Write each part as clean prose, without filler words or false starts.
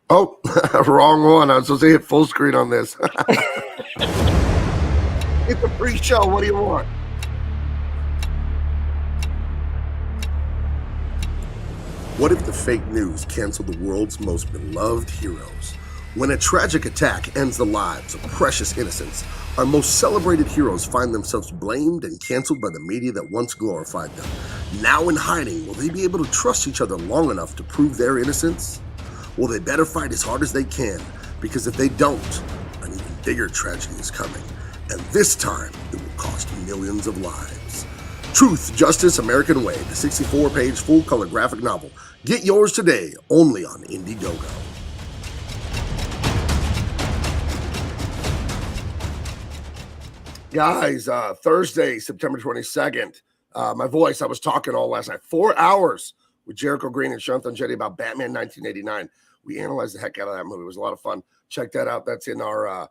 Oh, wrong one. I was supposed to hit full screen on this. It's a free show. What do you want? What if the fake news canceled the world's most beloved heroes? When a tragic attack ends the lives of precious innocents, our most celebrated heroes find themselves blamed and canceled by the media that once glorified them. Now in hiding, will they be able to trust each other long enough to prove their innocence? Well, they better fight as hard as they can, because if they don't, an even bigger tragedy is coming. And this time, it will cost millions of lives. Truth, Justice, American Way, the 64-page full-color graphic novel. Get yours today, only on Indiegogo. Guys, Thursday, September 22nd. My voice, I was talking all last night. 4 hours with Jericho Green and Shanthan Jetty about Batman 1989. We analyzed the heck out of that movie. It was a lot of fun. Check that out. That's in our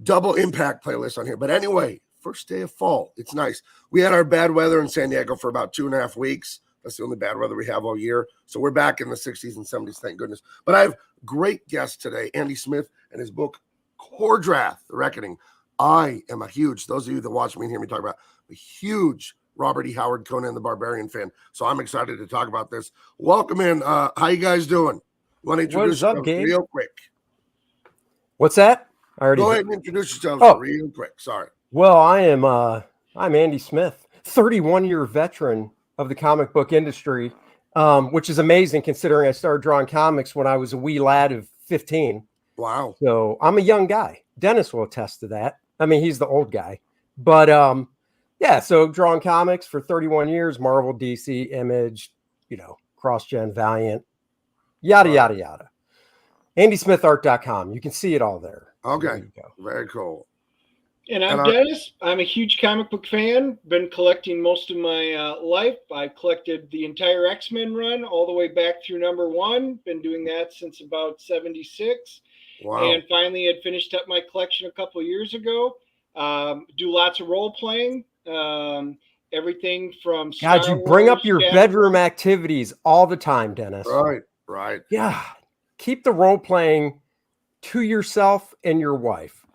double impact playlist on here. But anyway, first day of fall. It's nice. We had our bad weather in San Diego for about 2.5 weeks. That's the only bad weather we have all year. So we're back in the 60s and 70s, thank goodness. But I have great guests today. Andy Smith and his book, KORDRATH, The Reckoning. I am those of you that watch me and hear me talk about, a huge Robert E. Howard, Conan the Barbarian fan. So I'm excited to talk about this. Welcome in. How you guys doing? Want to introduce yourself real quick? What's that? Go ahead and introduce yourself real quick. Sorry. Well, I'm Andy Smith, 31-year veteran of the comic book industry, which is amazing considering I started drawing comics when I was a wee lad of 15. Wow. So I'm a young guy. Dennis will attest to that. I mean, he's the old guy. But yeah, so drawing comics for 31 years, Marvel, DC, Image, cross-gen, Valiant, yada, yada, yada. AndySmithArt.com. You can see it all there. Okay. Very cool. And I'm Dennis. I'm a huge comic book fan. Been collecting most of my life. I collected the entire X-Men run all the way back through #1. Been doing that since about 76. Wow. And finally had finished up my collection a couple of years ago. Do lots of role playing. Everything from Star God, you bring up your bedroom activities all the time, Dennis. Right. Yeah. Keep the role playing to yourself and your wife.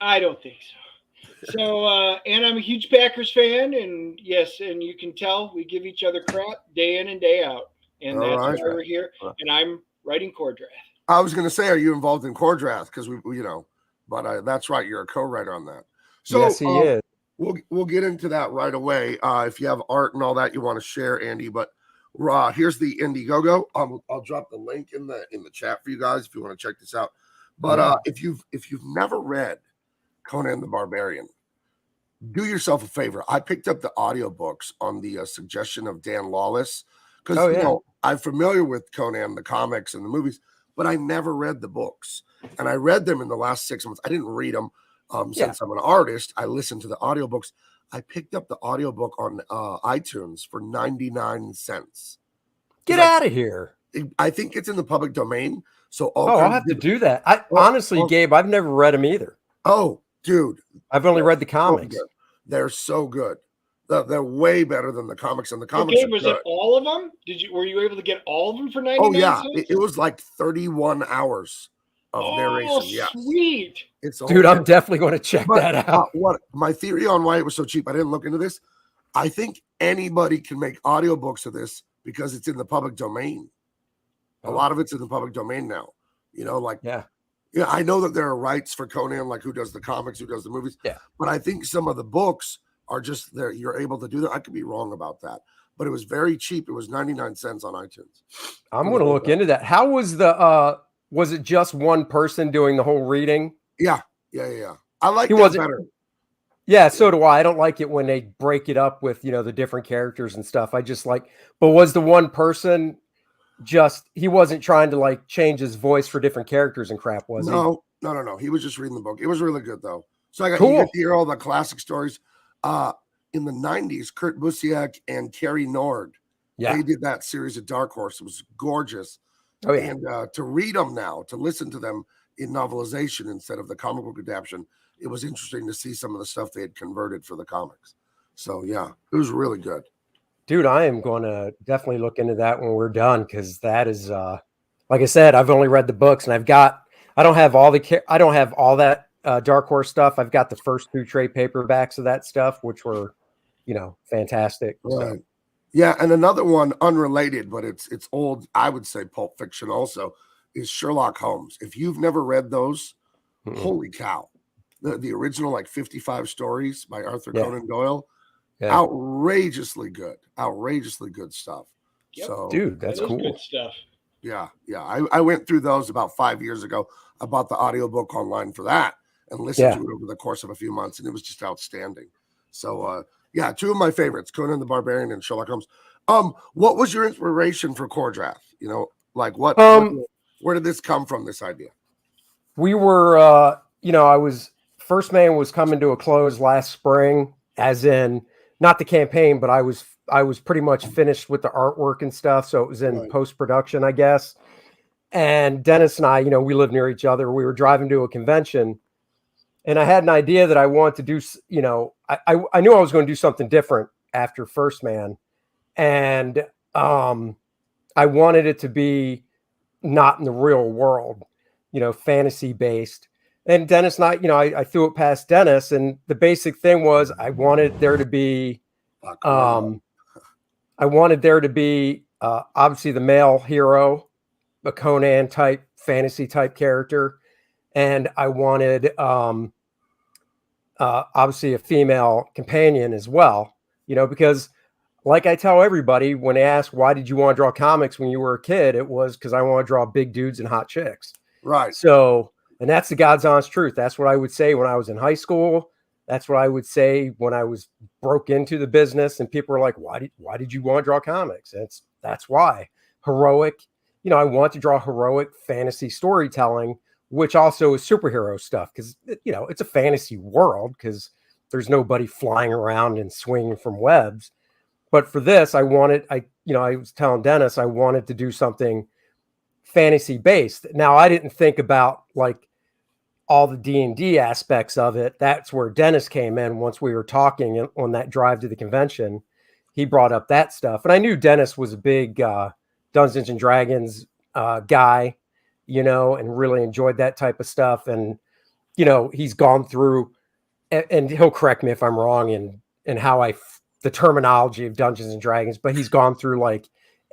I don't think so. So, and I'm a huge Packers fan, and yes, and you can tell we give each other crap day in and day out, and that's why we're here. And I'm writing KORDRATH. I was going to say, are you involved in KORDRATH? Because but that's right, you're a co-writer on that. So yes, he is. We'll get into that right away. If you have art and all that you want to share, Andy, but here's the Indiegogo. I'll drop the link in the chat for you guys if you want to check this out. But if you've never read Conan the Barbarian, do yourself a favor. I picked up the audiobooks on the suggestion of Dan Lawless because I'm familiar with Conan, the comics and the movies, but I never read the books. And I read them in the last 6 months. I didn't read them since I'm an artist. I listened to the audiobooks. I picked up the audiobook on iTunes for 99 cents. Get out of here. I think it's in the public domain. So I'll have to do that. Honestly, Gabe, I've never read them either. Oh, dude. I've only read the comics. So they're so good. They're way better than the comics. And the comics. Okay, was it all of them? Were you able to get all of them for 99 cents? Oh, yeah. It was like 31 hours of narration. Yeah. Sweet. Dude, I'm definitely going to check that out. What my theory on why it was so cheap, I didn't look into this. I think anybody can make audiobooks of this because it's in the public domain. A lot of it's in the public domain now. Yeah, I know that there are rights for Conan, like who does the comics, who does the movies. Yeah. But I think some of the books are just there. You're able to do that. I could be wrong about that, but it was very cheap. It was 99 cents on iTunes. I'm going to look into that. How was was it just one person doing the whole reading? Yeah. I like it better. Yeah, so do I. I don't like it when they break it up with, the different characters and stuff. I just but was the one person he wasn't trying to change his voice for different characters and crap, was he? No. He was just reading the book. It was really good though. So you get to hear all the classic stories. In the 90s, Kurt Busiek and Carrie Nord, they did that series of Dark Horse. It was gorgeous. Oh, yeah. And to read them now, to listen to them in novelization instead of the comic book adaptation, it was interesting to see some of the stuff they had converted for the comics. So, yeah, it was really good. Dude, I am going to definitely look into that when we're done because that is like I said, I've only read the books, and I don't have all that Dark Horse stuff. I've got the first 2 trade paperbacks of that stuff, which were, fantastic. Right. So. Yeah, and another one unrelated, but it's old, I would say Pulp Fiction also, is Sherlock Holmes. If you've never read those, holy cow. The original 55 stories by Arthur Conan Doyle, outrageously good stuff. Yep. So, dude, that's cool. Good stuff. Yeah. I went through those about 5 years ago. I bought the audiobook online for that and listened to it over the course of a few months, and it was just outstanding. So, 2 of my favorites, Conan the Barbarian and Sherlock Holmes. What was your inspiration for KORDRATH? Where did this come from, this idea? We were, First Man was coming to a close last spring, as in not the campaign, but I was pretty much finished with the artwork and stuff. So it was in post-production, I guess. And Dennis and I, we live near each other. We were driving to a convention, and I had an idea that I wanted to do, I knew I was going to do something different after First Man. And I wanted it to be not in the real world, fantasy based. And Dennis and I threw it past Dennis, and the basic thing was I wanted there to be, obviously the male hero, a Conan type fantasy type character. And I wanted, obviously a female companion as well, because like I tell everybody when they ask, why did you want to draw comics when you were a kid? It was because I want to draw big dudes and hot chicks. Right. So, and that's the God's honest truth. That's what I would say when I was in high school. That's what I would say when I was broke into the business, and people were like, why did you want to draw comics? That's why. Heroic, I want to draw heroic fantasy storytelling, which also is superhero stuff, because, it's a fantasy world because there's nobody flying around and swinging from webs. But for this, I was telling Dennis, I wanted to do something fantasy based. Now, I didn't think about all the D&D aspects of it. That's where Dennis came in once we were talking on that drive to the convention. He brought up that stuff. And I knew Dennis was a big Dungeons and Dragons guy, and really enjoyed that type of stuff. And, he's gone through, and he'll correct me if I'm wrong in how the terminology of Dungeons and Dragons, but he's gone through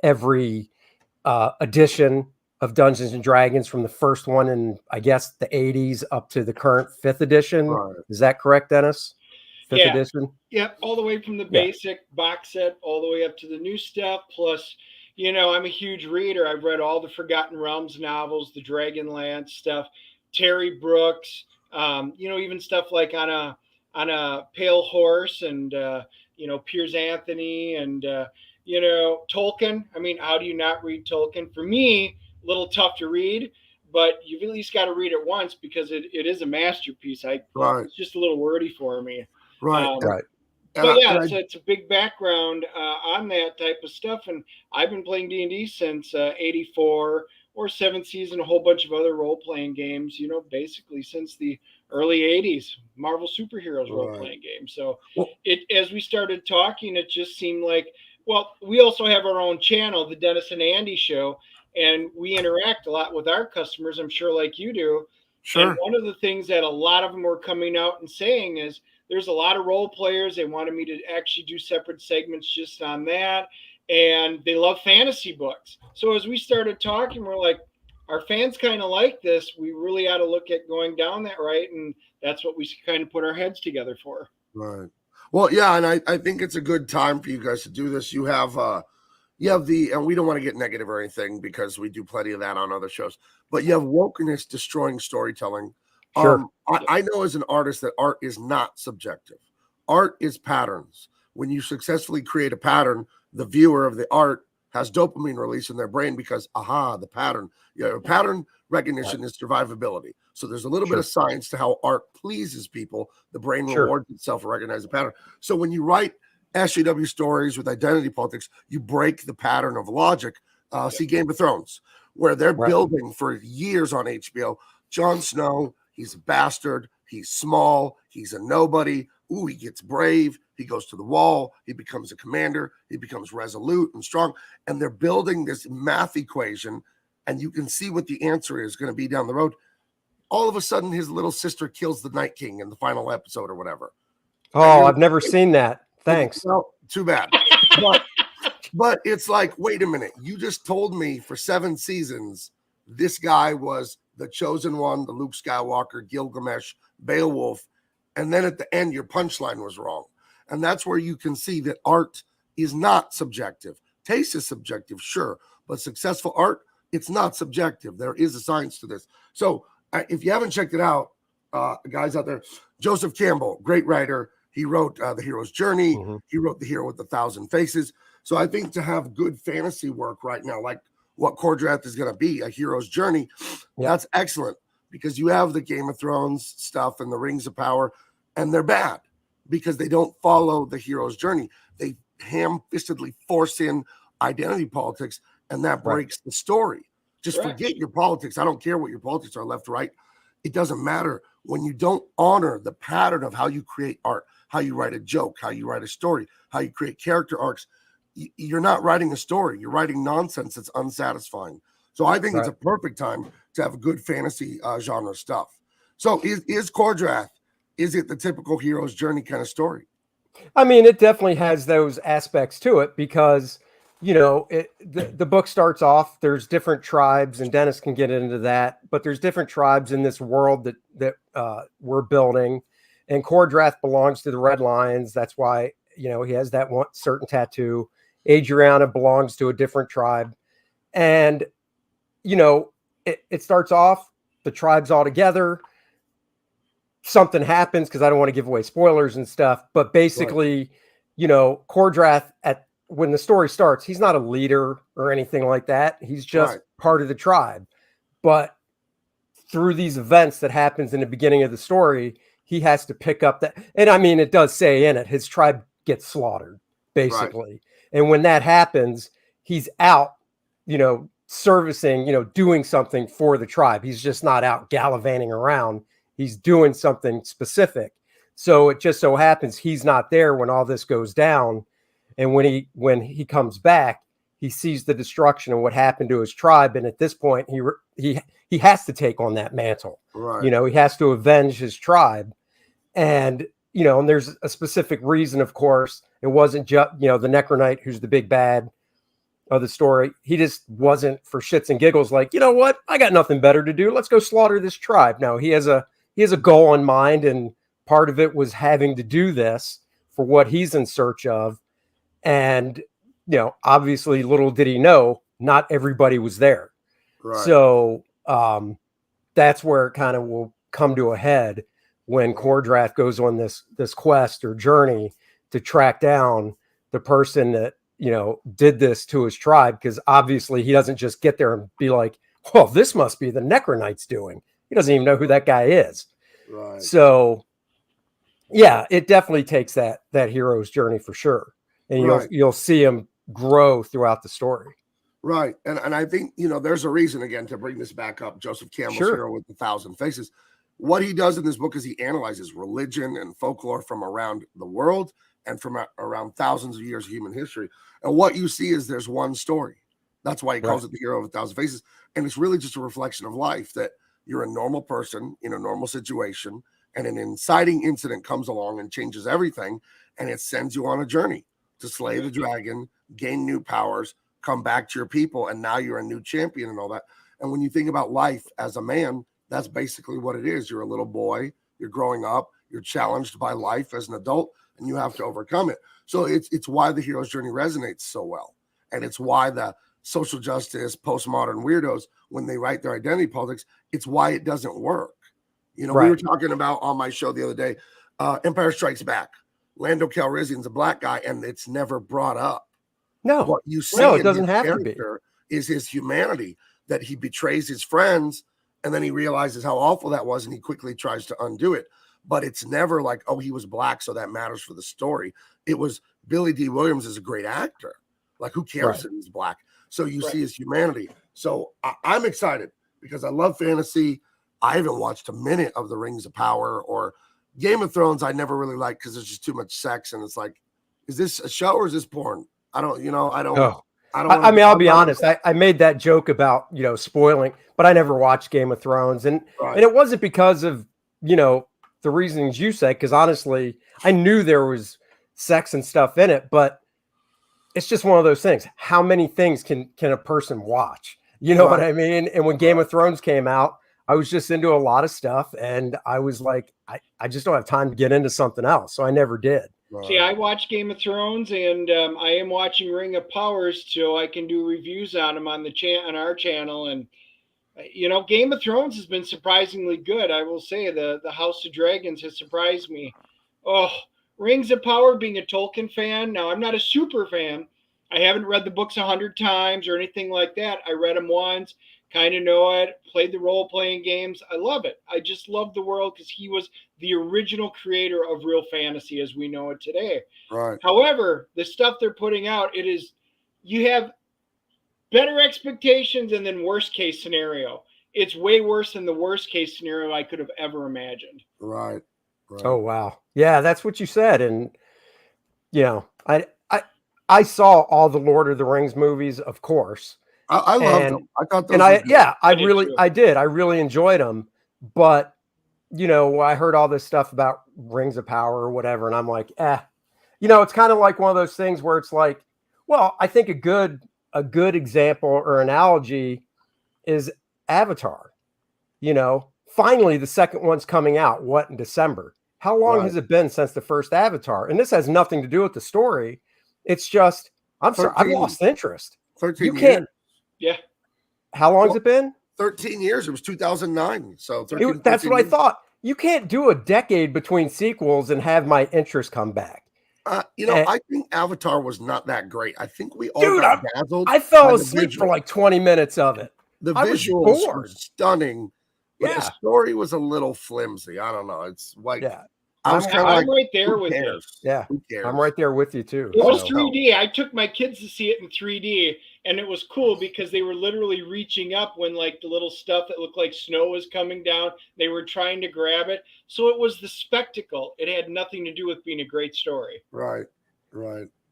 every edition of Dungeons and Dragons from the first one in, I guess, the 80s up to the current 5th edition. Right. Is that correct, Dennis? 5th edition? Yep. All the way from the basic box set all the way up to the new stuff. Plus, I'm a huge reader. I've read all the Forgotten Realms novels, the Dragonlance stuff, Terry Brooks, even stuff like on a Pale Horse and, Piers Anthony and, Tolkien. I mean, how do you not read Tolkien? For me, a little tough to read, but you've at least got to read it once because it is a masterpiece. It's just a little wordy for me. Right. But it's a big background on that type of stuff. And I've been playing D&D since 84 or 7th season, a whole bunch of other role-playing games, basically since the early 80s, Marvel Superheroes role-playing games. So as we started talking, it just seemed like, well, we also have our own channel, the Dennis and Andy Show, and we interact a lot with our customers, I'm sure like you do. Sure. And one of the things that a lot of them were coming out and saying is there's a lot of role players. They wanted me to actually do separate segments just on that. And they love fantasy books. So as we started talking, we're like, our fans kind of like this. We really ought to look at going down that right. And that's what we kind of put our heads together for. Right. Well, yeah. And I think it's a good time for you guys to do this. You have and we don't want to get negative or anything because we do plenty of that on other shows, but you have wokeness destroying storytelling. Sure. I know as an artist that art is not subjective. Art is patterns. When you successfully create a pattern, the viewer of the art has dopamine release in their brain because, the pattern. Pattern recognition is survivability. So there's a little bit of science to how art pleases people. The brain rewards itself for recognizing a pattern. So when you write SJW stories with identity politics, you break the pattern of logic. See Game of Thrones, where they're building for years on HBO. Jon Snow, he's a bastard. He's small. He's a nobody. Ooh, he gets brave. He goes to the wall. He becomes a commander. He becomes resolute and strong. And they're building this math equation. and you can see what the answer is going to be down the road. All of a sudden, his little sister kills the Night King in the final episode or whatever. Oh, I've never seen that. Thanks. Well, too bad. But it's like, wait a minute. You just told me for 7 seasons, this guy was the chosen one, the Luke Skywalker, Gilgamesh, Beowulf. And then at the end, your punchline was wrong. And that's where you can see that art is not subjective. Taste is subjective, sure. But successful art, it's not subjective. There is a science to this. So if you haven't checked it out, guys out there, Joseph Campbell, great writer. He wrote The Hero's Journey. Mm-hmm. He wrote The Hero with 1,000 Faces. So I think to have good fantasy work right now, like what KORDRATH is going to be, A Hero's Journey, that's excellent, because you have the Game of Thrones stuff and the Rings of Power, and they're bad because they don't follow the hero's journey. They ham-fistedly force in identity politics, and that breaks the story. Just forget your politics. I don't care what your politics are, left, right. It doesn't matter when you don't honor the pattern of how you create art, how you write a joke, how you write a story, how you create character arcs. You're not writing a story. You're writing nonsense that's unsatisfying. So I think it's a perfect time to have good fantasy genre stuff. So is KORDRATH, is it the typical hero's journey kind of story? I mean, it definitely has those aspects to it because, you know, the book starts off, there's different tribes, and Dennis can get into that, but there's different tribes in this world that we're building, and KORDRATH belongs to the Red Lions. That's why, you know, he has that one certain tattoo. Adriana belongs to a different tribe. And, you know, it starts off, the tribes all together. Something happens, because I don't want to give away spoilers and stuff, but basically, you know, KORDRATH, when the story starts, he's not a leader or anything like that. He's just part of the tribe. But through these events that happens in the beginning of the story, he has to pick up that. And I mean, it does say in it, his tribe gets slaughtered, basically. And when that happens, he's out, you know, servicing, you know, doing something for the tribe. He's just not out gallivanting around. He's doing something specific. So it just so happens he's not there when all this goes down. And when he comes back, he sees the destruction and what happened to his tribe. And at this point, he has to take on that mantle. You know, he has to avenge his tribe. And, you know, and there's a specific reason, of course. It wasn't just, you know, the Necronite, who's the big bad of the story. He just wasn't, for shits and giggles, like, you know what? I got nothing better to do. Let's go slaughter this tribe. No, he has a goal in mind. And part of it was having to do this for what he's in search of. And, you know, obviously, little did he know, not everybody was there. So that's where it kind of will come to a head when KORDRATH goes on this quest or journey to track down the person that, you know, did this to his tribe. Because obviously he doesn't just get there and be like, well, this must be the Necronites doing. He doesn't even know who that guy is. So yeah, it definitely takes that hero's journey for sure. And you'll see him grow throughout the story. And I think, you know, there's a reason, again, to bring this back up. Joseph Campbell's Hero with 1,000 Faces. What he does in this book is he analyzes religion and folklore from around the world and from around thousands of years of human history. And what you see is there's one story. That's why he calls it the Hero of 1,000 Faces. And it's really just a reflection of life, that you're a normal person in a normal situation, and an inciting incident comes along and changes everything, and it sends you on a journey to slay the dragon, gain new powers, come back to your people, and now you're a new champion and all that. And when you think about life as a man, that's basically what it is. You're a little boy, you're growing up, you're challenged by life as an adult, and you have to overcome it. So it's why the hero's journey resonates so well. And it's why the social justice, postmodern weirdos, when they write their identity politics, it's why it doesn't work. You know, we were talking about on my show the other day, Empire Strikes Back. Lando Calrissian's a black guy, and it's never brought up. No, what you see it doesn't have to be. Is his humanity, that he betrays his friends, and then he realizes how awful that was, and he quickly tries to undo it. But it's never like, oh, he was black, so that matters for the story. It was Billy D. Williams is a great actor. Like, who cares if he's black? So you see his humanity. So I'm excited because I love fantasy. I haven't watched a minute of the Rings of Power or Game of Thrones. I never really liked because there's just too much sex, and it's like, is this a show or is this porn? I don't. I mean, I'll be honest. I made that joke about, spoiling, but I never watched Game of Thrones. And it wasn't because of, the reasons you said, because honestly, I knew there was sex and stuff in it, but it's just one of those things. How many things can a person watch? You know what I mean? And when Game of Thrones came out, I was just into a lot of stuff, and I was like, I just don't have time to get into something else. So I never did. See, I watch Game of Thrones, and I am watching Ring of Powers, so I can do reviews on them on on our channel. And Game of Thrones has been surprisingly good. I will say the House of Dragons has surprised me. Oh, Rings of Power, being a Tolkien fan. Now, I'm not a super fan. I haven't read the books 100 times or anything like that. I read them once, kind of know it, played the role-playing games. I love it. I just love the world because he was the original creator of real fantasy as we know it today. Right. However, the stuff they're putting out, you have better expectations and then worst case scenario. It's way worse than the worst case scenario I could have ever imagined. Right. Oh, wow. Yeah, that's what you said. And, I saw all the Lord of the Rings movies, of course. I loved them. I thought those and were good. I did. I really enjoyed them. But, I heard all this stuff about Rings of Power or whatever, and I'm like, it's kind of like one of those things where it's like, well, I think a good example or analogy is Avatar. Finally the second one's coming out, in December. How long has it been since the first Avatar? And this has nothing to do with the story. It's just, I'm sorry, I've lost interest. 13 years. Can't. Yeah. How long has it been? 13 years. It was 2009. So that's what I thought. You can't do a decade between sequels and have my interest come back. I think Avatar was not that great. I think we all got dazzled. I fell asleep for like 20 minutes of it. The visuals were stunning, but the story was a little flimsy. I don't know. It's like, I was kind of like, right there with you. Yeah, I'm right there with you too. It was 3D. I took my kids to see it in 3D, and it was cool because they were literally reaching up when like the little stuff that looked like snow was coming down. They were trying to grab it. So it was the spectacle. It had nothing to do with being a great story. Right.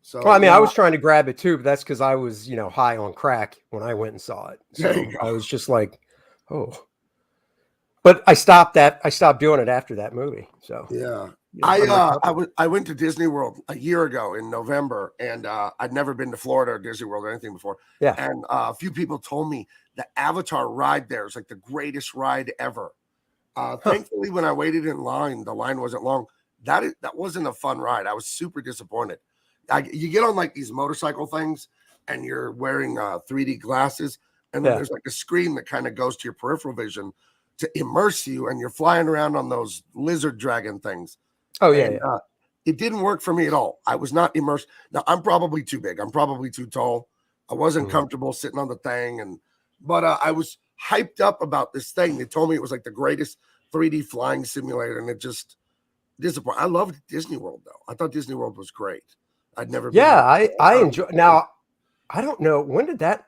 So, well, I mean, I was trying to grab it too, but that's because I was, high on crack when I went and saw it. So I was just like, oh. But I stopped doing it after that movie. So yeah, I went to Disney World a year ago in November, and I'd never been to Florida or Disney World or anything before. Yeah, and a few people told me the Avatar ride there is like the greatest ride ever. Thankfully, when I waited in line, the line wasn't long. That wasn't a fun ride. I was super disappointed. You get on like these motorcycle things, and you're wearing 3D glasses, and then there's like a screen that kind of goes to your peripheral vision to immerse you, and you're flying around on those lizard dragon things. Oh yeah, it didn't work for me at all. I was not immersed. Now I'm probably too big. I'm probably too tall. I wasn't comfortable sitting on the thing, but I was hyped up about this thing. They told me it was like the greatest 3D flying simulator, and it just disappointed. I loved Disney World though. I thought Disney World was great. I'd never. I enjoy. Now I don't know when did that.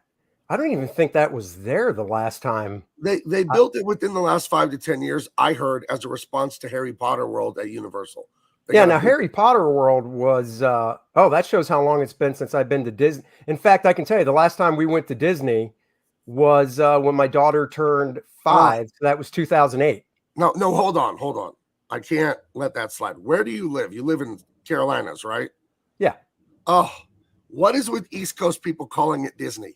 I don't even think that was there the last time. They built it within the last 5 to 10 years, I heard, as a response to Harry Potter World at Universal. Now Harry Potter World was, that shows how long it's been since I've been to Disney. In fact, I can tell you the last time we went to Disney was when my daughter turned 5. So that was 2008. No, hold on. I can't let that slide. Where do you live? You live in Carolinas, right? Yeah. Oh, what is with East Coast people calling it Disney?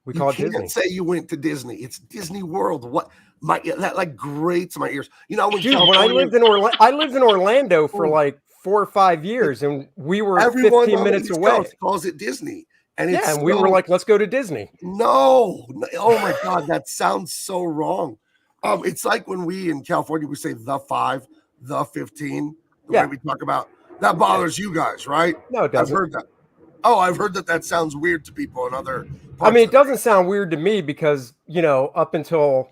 We call it Disney. You can't say you went to Disney. It's Disney World. What? That like grates my ears. When I lived in Orlando for like 4 or 5 years, and we were 15 minutes away. Calls it Disney, and we were like, let's go to Disney. No, oh my God, that sounds so wrong. It's like when we in California we say the 5, the 15. The way we talk about that bothers you guys, right? No, it doesn't. I've heard that. Oh, I've heard that sounds weird to people in other parts. I mean, it doesn't sound weird to me because, up until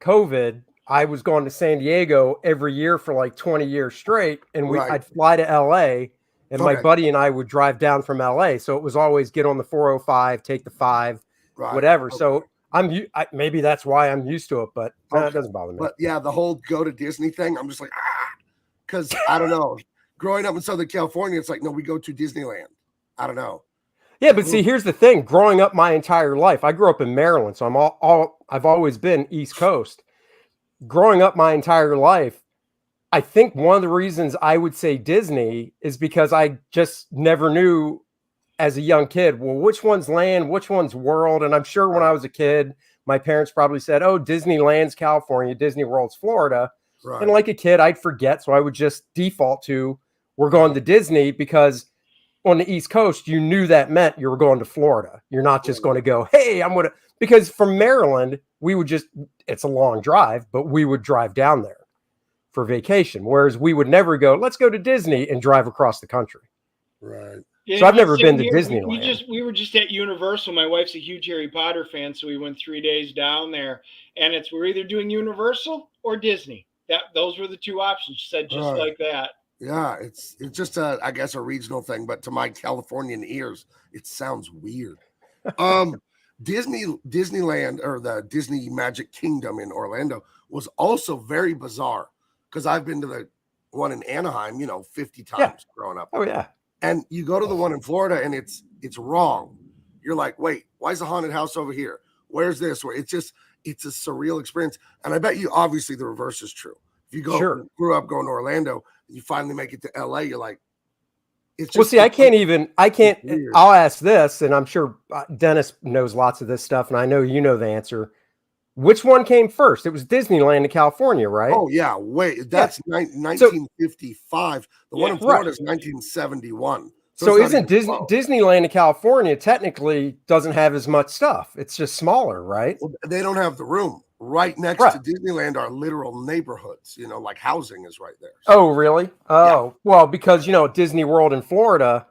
COVID, I was going to San Diego every year for like 20 years straight. And I'd fly to LA, and my buddy and I would drive down from LA. So it was always get on the 405, take the 5, whatever. Okay. So maybe that's why I'm used to it, but it doesn't bother me. But yeah, the whole go to Disney thing, I'm just like, because I don't know. Growing up in Southern California, it's like, no, we go to Disneyland. I don't know. Yeah, but see, here's the thing. Growing up my entire life, I grew up in Maryland, so I've always been East Coast. Growing up my entire life, I think one of the reasons I would say Disney is because I just never knew as a young kid, well, which one's land, which one's world. And I'm sure when I was a kid, my parents probably said, oh, Disneyland's California, Disney World's Florida. Right. And like a kid, I'd forget. So I would just default to, we're going to Disney, because on the East Coast, you knew that meant you were going to Florida. You're not just going to go, hey, because from Maryland, it's a long drive, but we would drive down there for vacation. Whereas we would never go, let's go to Disney and drive across the country. Right. Yeah, So I've never been to Disneyland. We were just at Universal. My wife's a huge Harry Potter fan, so we went 3 days down there, and we're either doing Universal or Disney. Those were the two options. She said just like that. Yeah, it's just I guess a regional thing, but to my Californian ears, it sounds weird. Disneyland, or the Disney Magic Kingdom in Orlando, was also very bizarre, because I've been to the one in Anaheim, 50 times growing up. Oh yeah. And you go to the one in Florida and it's wrong. You're like, wait, why is the haunted house over here? Where's this? It's a surreal experience. And I bet you, obviously, the reverse is true. If you grew up going to Orlando, and you finally make it to LA, you're like, it's just. Well, see, I'll ask this, and I'm sure Dennis knows lots of this stuff, and I know you know the answer. Which one came first? It was Disneyland in California, right? Oh, yeah. Wait, that's 1955. The one in Florida is 1971. So isn't Disneyland in California technically doesn't have as much stuff? It's just smaller, right? Well, they don't have the room. Right next to Disneyland are literal neighborhoods, like housing is right there. So. Oh, really? Oh, well, because, Disney World in Florida,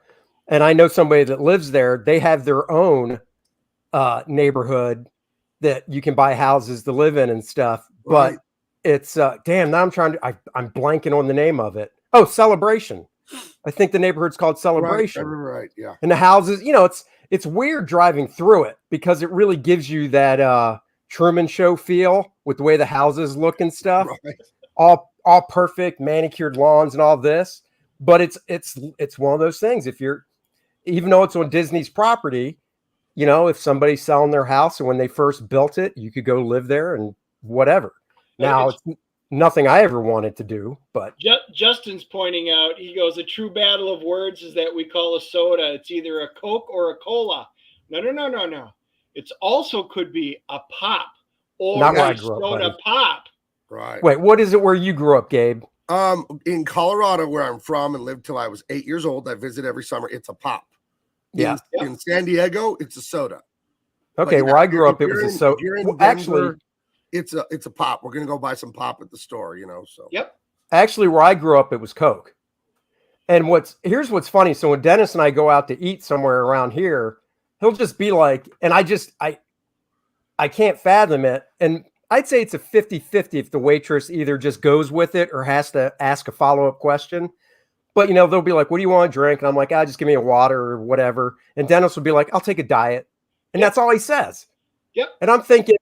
and I know somebody that lives there, they have their own neighborhood that you can buy houses to live in and stuff. But it's, damn, now I'm blanking on the name of it. Oh, Celebration. I think the neighborhood's called Celebration. Right, yeah. And the houses, it's weird driving through it, because it really gives you that Truman Show feel with the way the houses look and stuff. Right. All perfect, manicured lawns and all this. But it's one of those things. Even though it's on Disney's property, if somebody's selling their house and when they first built it, you could go live there and whatever. Now it's nothing I ever wanted to do, but Justin's pointing out, he goes, a true battle of words is that we call a soda. It's either a Coke or a cola. No. It's also could be a pop or a soda pop. Right. Wait, what is it where you grew up, Gabe? In Colorado, where I'm from and lived till I was 8 years old, I visit every summer. It's a pop. Yeah. In San Diego, it's a soda. Okay, where I grew up, it was a soda. Actually, it's a pop. We're gonna go buy some pop at the store, So. Yep. Actually, where I grew up, it was Coke. And here's what's funny. So when Dennis and I go out to eat somewhere around here, he'll just be like, and I can't fathom it. And I'd say it's a 50-50 if the waitress either just goes with it or has to ask a follow-up question. But, they'll be like, what do you want to drink? And I'm like, just give me a water or whatever. And Dennis will be like, I'll take a diet. And that's all he says. Yep. And I'm thinking,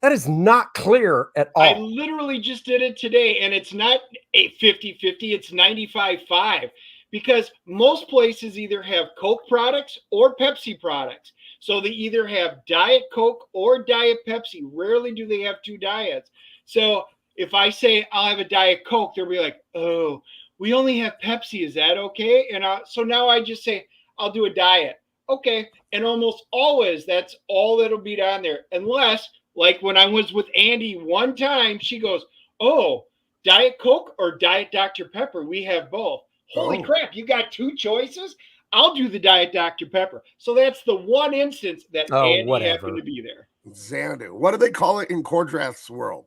that is not clear at all. I literally just did it today, and it's not a 50-50, it's 95-5, because most places either have Coke products or Pepsi products. So they either have Diet Coke or Diet Pepsi. Rarely do they have two diets. So if I say I'll have a Diet Coke, they'll be like, oh, we only have Pepsi. Is that okay? And so now I just say, I'll do a diet. Okay. And almost always that's all that'll be down there. Unless, like when I was with Andy one time, she goes, oh, Diet Coke or Diet Dr. Pepper? We have both. Holy crap, you got two choices? I'll do the Diet Dr. Pepper. So that's the one instance that Andy happened to be there. Xanadu. What do they call it in KORDRATH's world?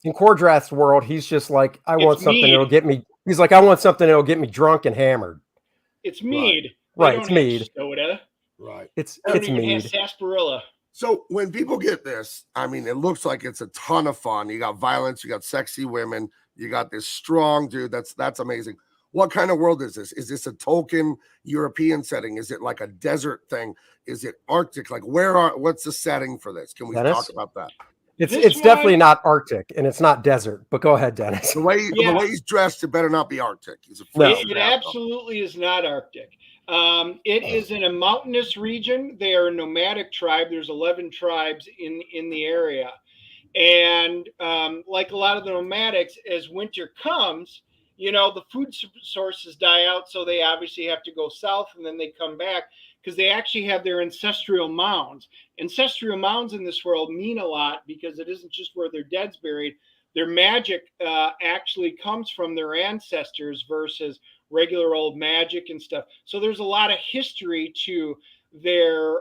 In KORDRATH's world, he's just like, I want something that'll get me. He's like, I want something that'll get me drunk and hammered. It's mead. Right, it's mead. Soda. Right. It's mead. Sarsaparilla. So when people get this, I mean, it looks like it's a ton of fun. You got violence, you got sexy women, you got this strong dude. That's amazing. What kind of world is this? Is this a Tolkien European setting? Is it like a desert thing? Is it Arctic? Like what's the setting for this? Can we talk about that? It's definitely not Arctic and it's not desert, but go ahead, Dennis. The way he's dressed, it better not be Arctic. He's it absolutely is not Arctic. It is in a mountainous region. They are a nomadic tribe. There's 11 tribes in the area. And like a lot of the nomadics, as winter comes, the food sources die out. So they obviously have to go south, and then they come back because they actually have their ancestral mounds. Ancestral mounds in this world mean a lot because it isn't just where their dead's buried. Their magic actually comes from their ancestors versus regular old magic and stuff. So there's a lot of history to their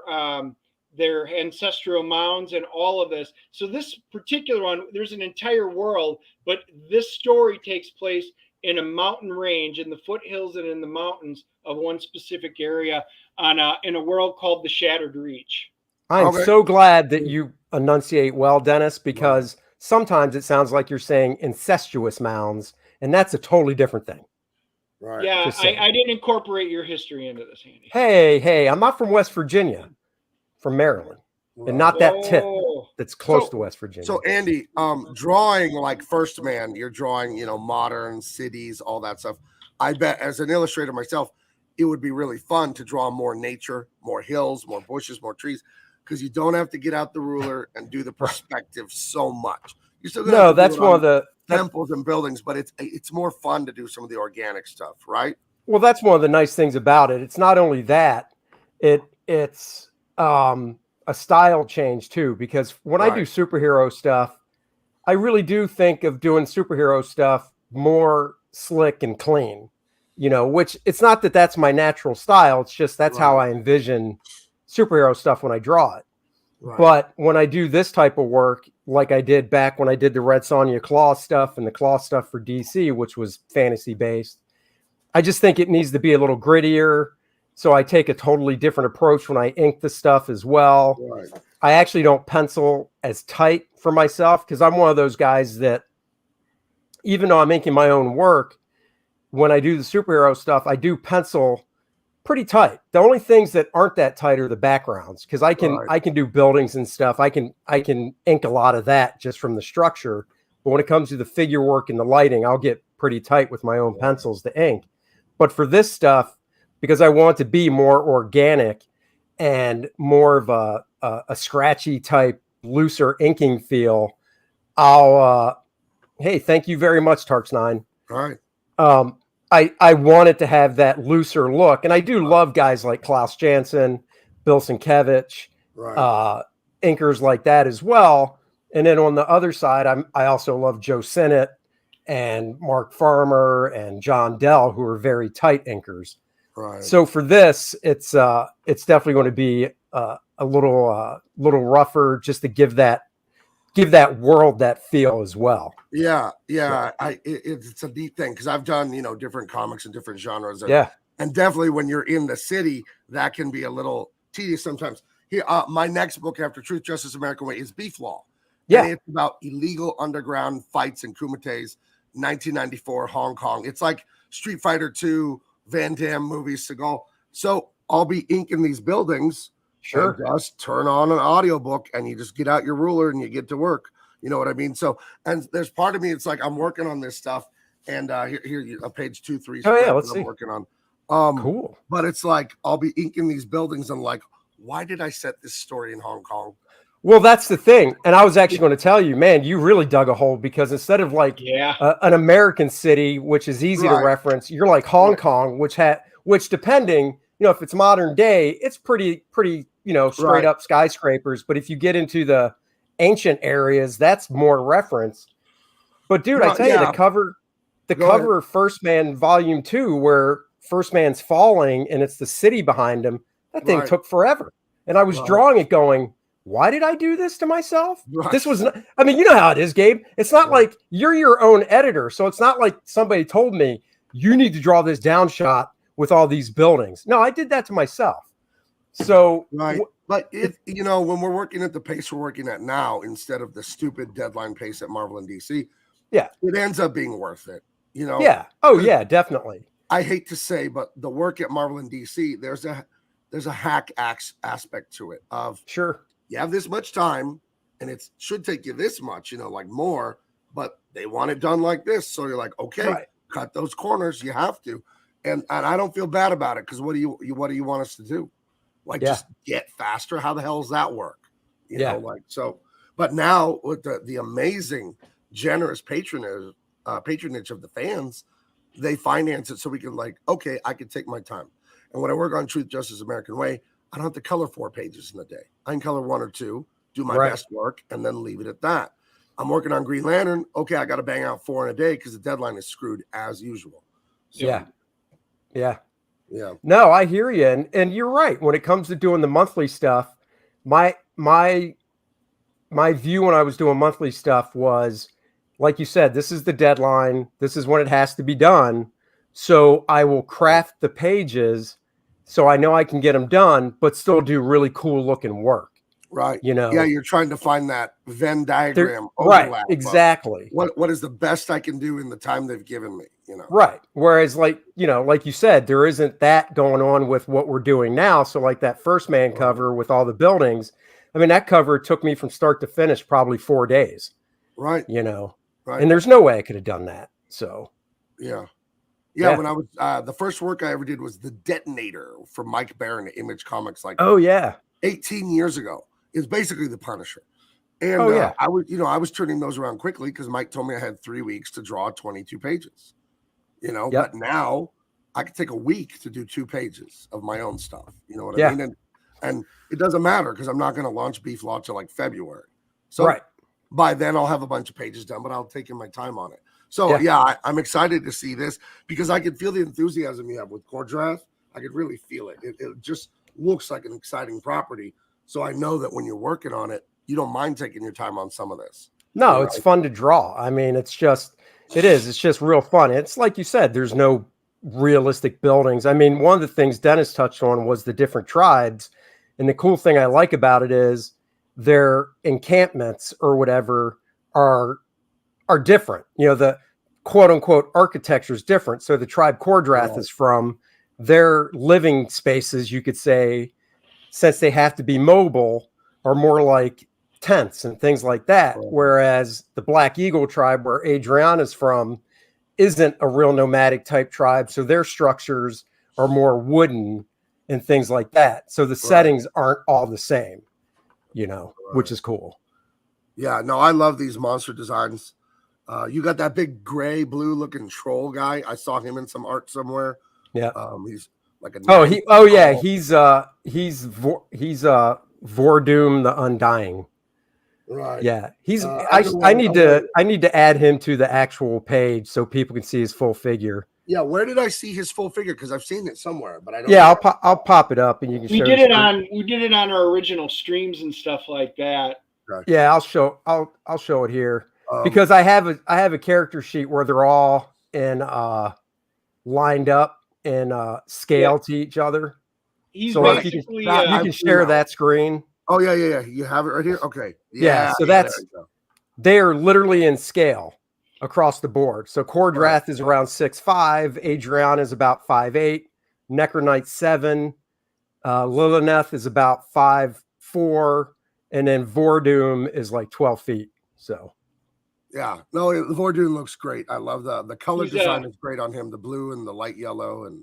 ancestral mounds and all of this. So this particular one, there's an entire world, but this story takes place in a mountain range, in the foothills and in the mountains of one specific area in a world called the Shattered Reach. I'm so glad that you enunciate well, Dennis, because sometimes it sounds like you're saying incestuous mounds, and that's a totally different thing. Right. Yeah, I didn't incorporate your history into this, Andy. Hey, I'm not from West Virginia, from Maryland, and not that tip that's close to West Virginia. So, Andy, drawing like First Man, you're drawing, modern cities, all that stuff. I bet as an illustrator myself, it would be really fun to draw more nature, more hills, more bushes, more trees, because you don't have to get out the ruler and do the perspective so much. You're still gonna that's one of the temples and buildings, but it's more fun to do some of the organic stuff, right? Well, that's one of the nice things about it. It's not only that, it's a style change too, because when I do superhero stuff, I really do think of doing superhero stuff more slick and clean, which it's not that that's my natural style. It's just that's how I envision superhero stuff when I draw it. But when I do this type of work, like I did back when I did the Red Sonja Claw stuff and the Claw stuff for DC, which was fantasy based, I just think it needs to be a little grittier. So I take a totally different approach when I ink the stuff as well. I actually don't pencil as tight for myself because I'm one of those guys that, even though I'm inking my own work, when I do the superhero stuff, I do pencil pretty tight. The only things that aren't that tight are the backgrounds, because I can do buildings and stuff. I can ink a lot of that just from the structure. But when it comes to the figure work and the lighting, I'll get pretty tight with my own pencils to ink. But for this stuff, because I want to be more organic and more of a scratchy type, looser inking feel, I'll hey, thank you very much, Tarks9. All right. I wanted to have that looser look. And I do love guys like Klaus Janson, Bill Sienkiewicz, inkers like that as well. And then on the other side, I also love Joe Sinnott and Mark Farmer and John Dell, who are very tight inkers. So for this, it's definitely going to be a little rougher, just to give that world that feel as well. Yeah. It's a neat thing because I've done different comics and different genres. And definitely when you're in the city, that can be a little tedious sometimes. Here, my next book after Truth, Justice, American Way is Beef Law. And it's about illegal underground fights in Kumites, 1994 Hong Kong. It's like Street Fighter 2, Van Damme movies, Seagal. So I'll be inking these buildings. Sure. Just turn on an audiobook and you just get out your ruler and you get to work. You know what I mean? So, and there's part of me, it's like I'm working on this stuff, and here page 2, 3. Let's see. I'm working on. Cool. But it's like I'll be inking these buildings and like, why did I set this story in Hong Kong? Well, that's the thing. And I was actually going to tell you, man, you really dug a hole, because instead of like an American city, which is easy to reference, you're like Hong Kong, which depending, if it's modern day, it's pretty, straight up skyscrapers. But if you get into the ancient areas, that's more reference. But dude, I tell you, the cover of First Man Volume 2, where First Man's falling and it's the city behind him, that thing took forever. And I was drawing it going, why did I do this to myself? This was not, I mean, you know how it is, Gabe. It's not like you're your own editor. So it's not like somebody told me you need to draw this down shot with all these buildings. No, I did that to myself. So, but if when we're working at the pace we're working at now, instead of the stupid deadline pace at Marvel and DC, it ends up being worth it. Yeah. Oh yeah, definitely. I hate to say, but the work at Marvel and DC, there's a hack aspect to it. Of you have this much time, and it should take you this much, like more, but they want it done like this. So you're like, okay, cut those corners. You have to. and I don't feel bad about it because what do you want us to do? Like just get faster? How the hell does that work? You know, like so. But now with the amazing, generous patronage of the fans, they finance it so we can like, okay, I can take my time. And when I work on Truth, Justice, American Way, I don't have to color 4 pages in a day. I can color 1 or 2, do my best work, and then leave it at that. I'm working on Green Lantern. Okay, I got to bang out 4 in a day because the deadline is screwed as usual. So, yeah. Yeah. No, I hear you. And you're right. When it comes to doing the monthly stuff, my view when I was doing monthly stuff was, like you said, this is the deadline. This is when it has to be done. So I will craft the pages so I know I can get them done, but still do really cool looking work. Right. You know? Yeah, you're trying to find that Venn diagram overlap. Right, exactly. What is the best I can do in the time they've given me, you know? Right. Whereas like you said, there isn't that going on with what we're doing now. So like that first man cover with all the buildings, I mean, that cover took me from start to finish probably 4 days. Right. You know, right. And there's no way I could have done that. So yeah. When I was the first work I ever did was The Detonator for Mike Barron at Image Comics, like 18 years ago. It's basically The Punisher. And I was turning those around quickly because Mike told me I had 3 weeks to draw 22 pages. You know, but now I could take a week to do 2 pages of my own stuff. You know what I mean? And it doesn't matter because I'm not going to launch Beef Law till like February. So by then I'll have a bunch of pages done, but I'll take in my time on it. So I'm excited to see this because I can feel the enthusiasm you have with KORDRATH. I could really feel it. It just looks like an exciting property. So I know that when you're working on it, you don't mind taking your time on some of this. No, it's fun to draw. I mean, it's just real fun. It's like you said, there's no realistic buildings. I mean, one of the things Dennis touched on was the different tribes. And the cool thing I like about it is their encampments or whatever are different. You know, the quote unquote architecture is different. So the tribe KORDRATH is from their living spaces, you could say, since they have to be mobile, are more like tents and things like that. Whereas the Black Eagle tribe, where Adriana's from, isn't a real nomadic type tribe. So their structures are more wooden and things like that. So the settings aren't all the same, you know, which is cool. Yeah, no, I love these monster designs. You got that big gray blue looking troll guy. I saw him in some art somewhere. Yeah. He's like a he's Vordoom the Undying. Right. Yeah. He's I need to add him to the actual page so people can see his full figure. Yeah, where did I see his full figure? Because I've seen it somewhere, but I don't. Yeah, I'll pop it up and you can. We did it on our original streams and stuff like that. Okay. Yeah, I'll show it here because I have a character sheet where they're all in lined up in scale to each other. He's so like you can share that screen. Oh yeah. You have it right here. Okay. Yeah. So they are literally in scale across the board. So KORDRATH is around 6'5", Adriana is about 5'8", Necronite 7, Lilith is about 5'4", and then Vordoom is like 12 feet. So yeah, no, Vordoom looks great. I love the color design is great on him, the blue and the light yellow and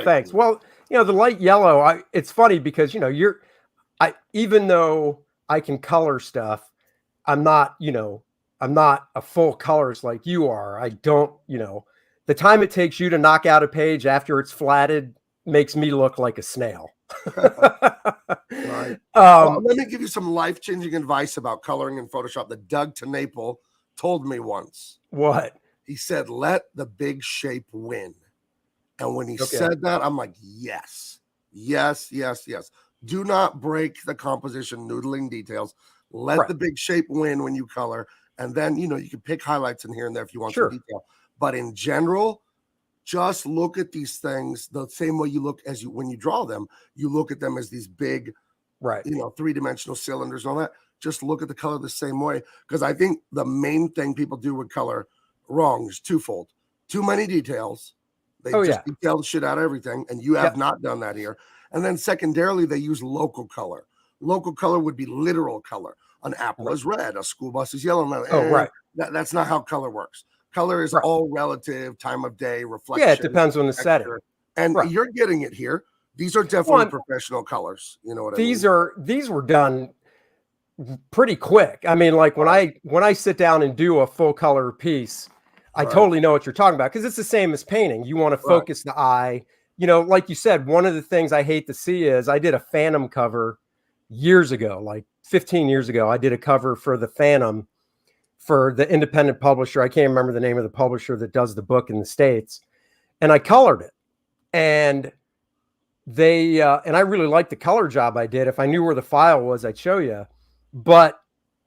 thanks. Well, you know, the light yellow, it's funny because, you know, even though I can color stuff, I'm not a full colorist like you are. I don't, you know, the time it takes you to knock out a page after it's flatted makes me look like a snail. Right. Let me give you some life-changing advice about coloring in Photoshop that Doug TeNapel told me once. What? He said, let the big shape win. And when he said that, I'm like, yes. Do not break the composition, noodling details. Let the big shape win when you color. And then, you know, you can pick highlights in here and there if you want some detail. But in general, just look at these things the same way you look when you draw them. You look at them as these big, you know, 3-dimensional cylinders and all that. Just look at the color the same way. Because I think the main thing people do with color wrong is twofold. Too many details. They just detail the shit out of everything. And you have not done that here. And then secondarily, they use local color. Local color would be literal color. An apple is red. A school bus is yellow. That's not how color works. Color is all relative, time of day, reflection. Yeah, it depends on the setting. And Right. you're getting it here. These are definitely professional colors. You know what I mean? These were done pretty quick. I mean, like when I sit down and do a full color piece, I totally know what you're talking about, because it's the same as painting. You want to focus the eye. You know, like you said, one of the things I hate to see is I did a Phantom cover years ago, like 15 years ago. I did a cover for the Phantom for the independent publisher. I can't remember the name of the publisher that does the book in the States. And I colored it. And they and I really liked the color job I did. If I knew where the file was, I'd show you. But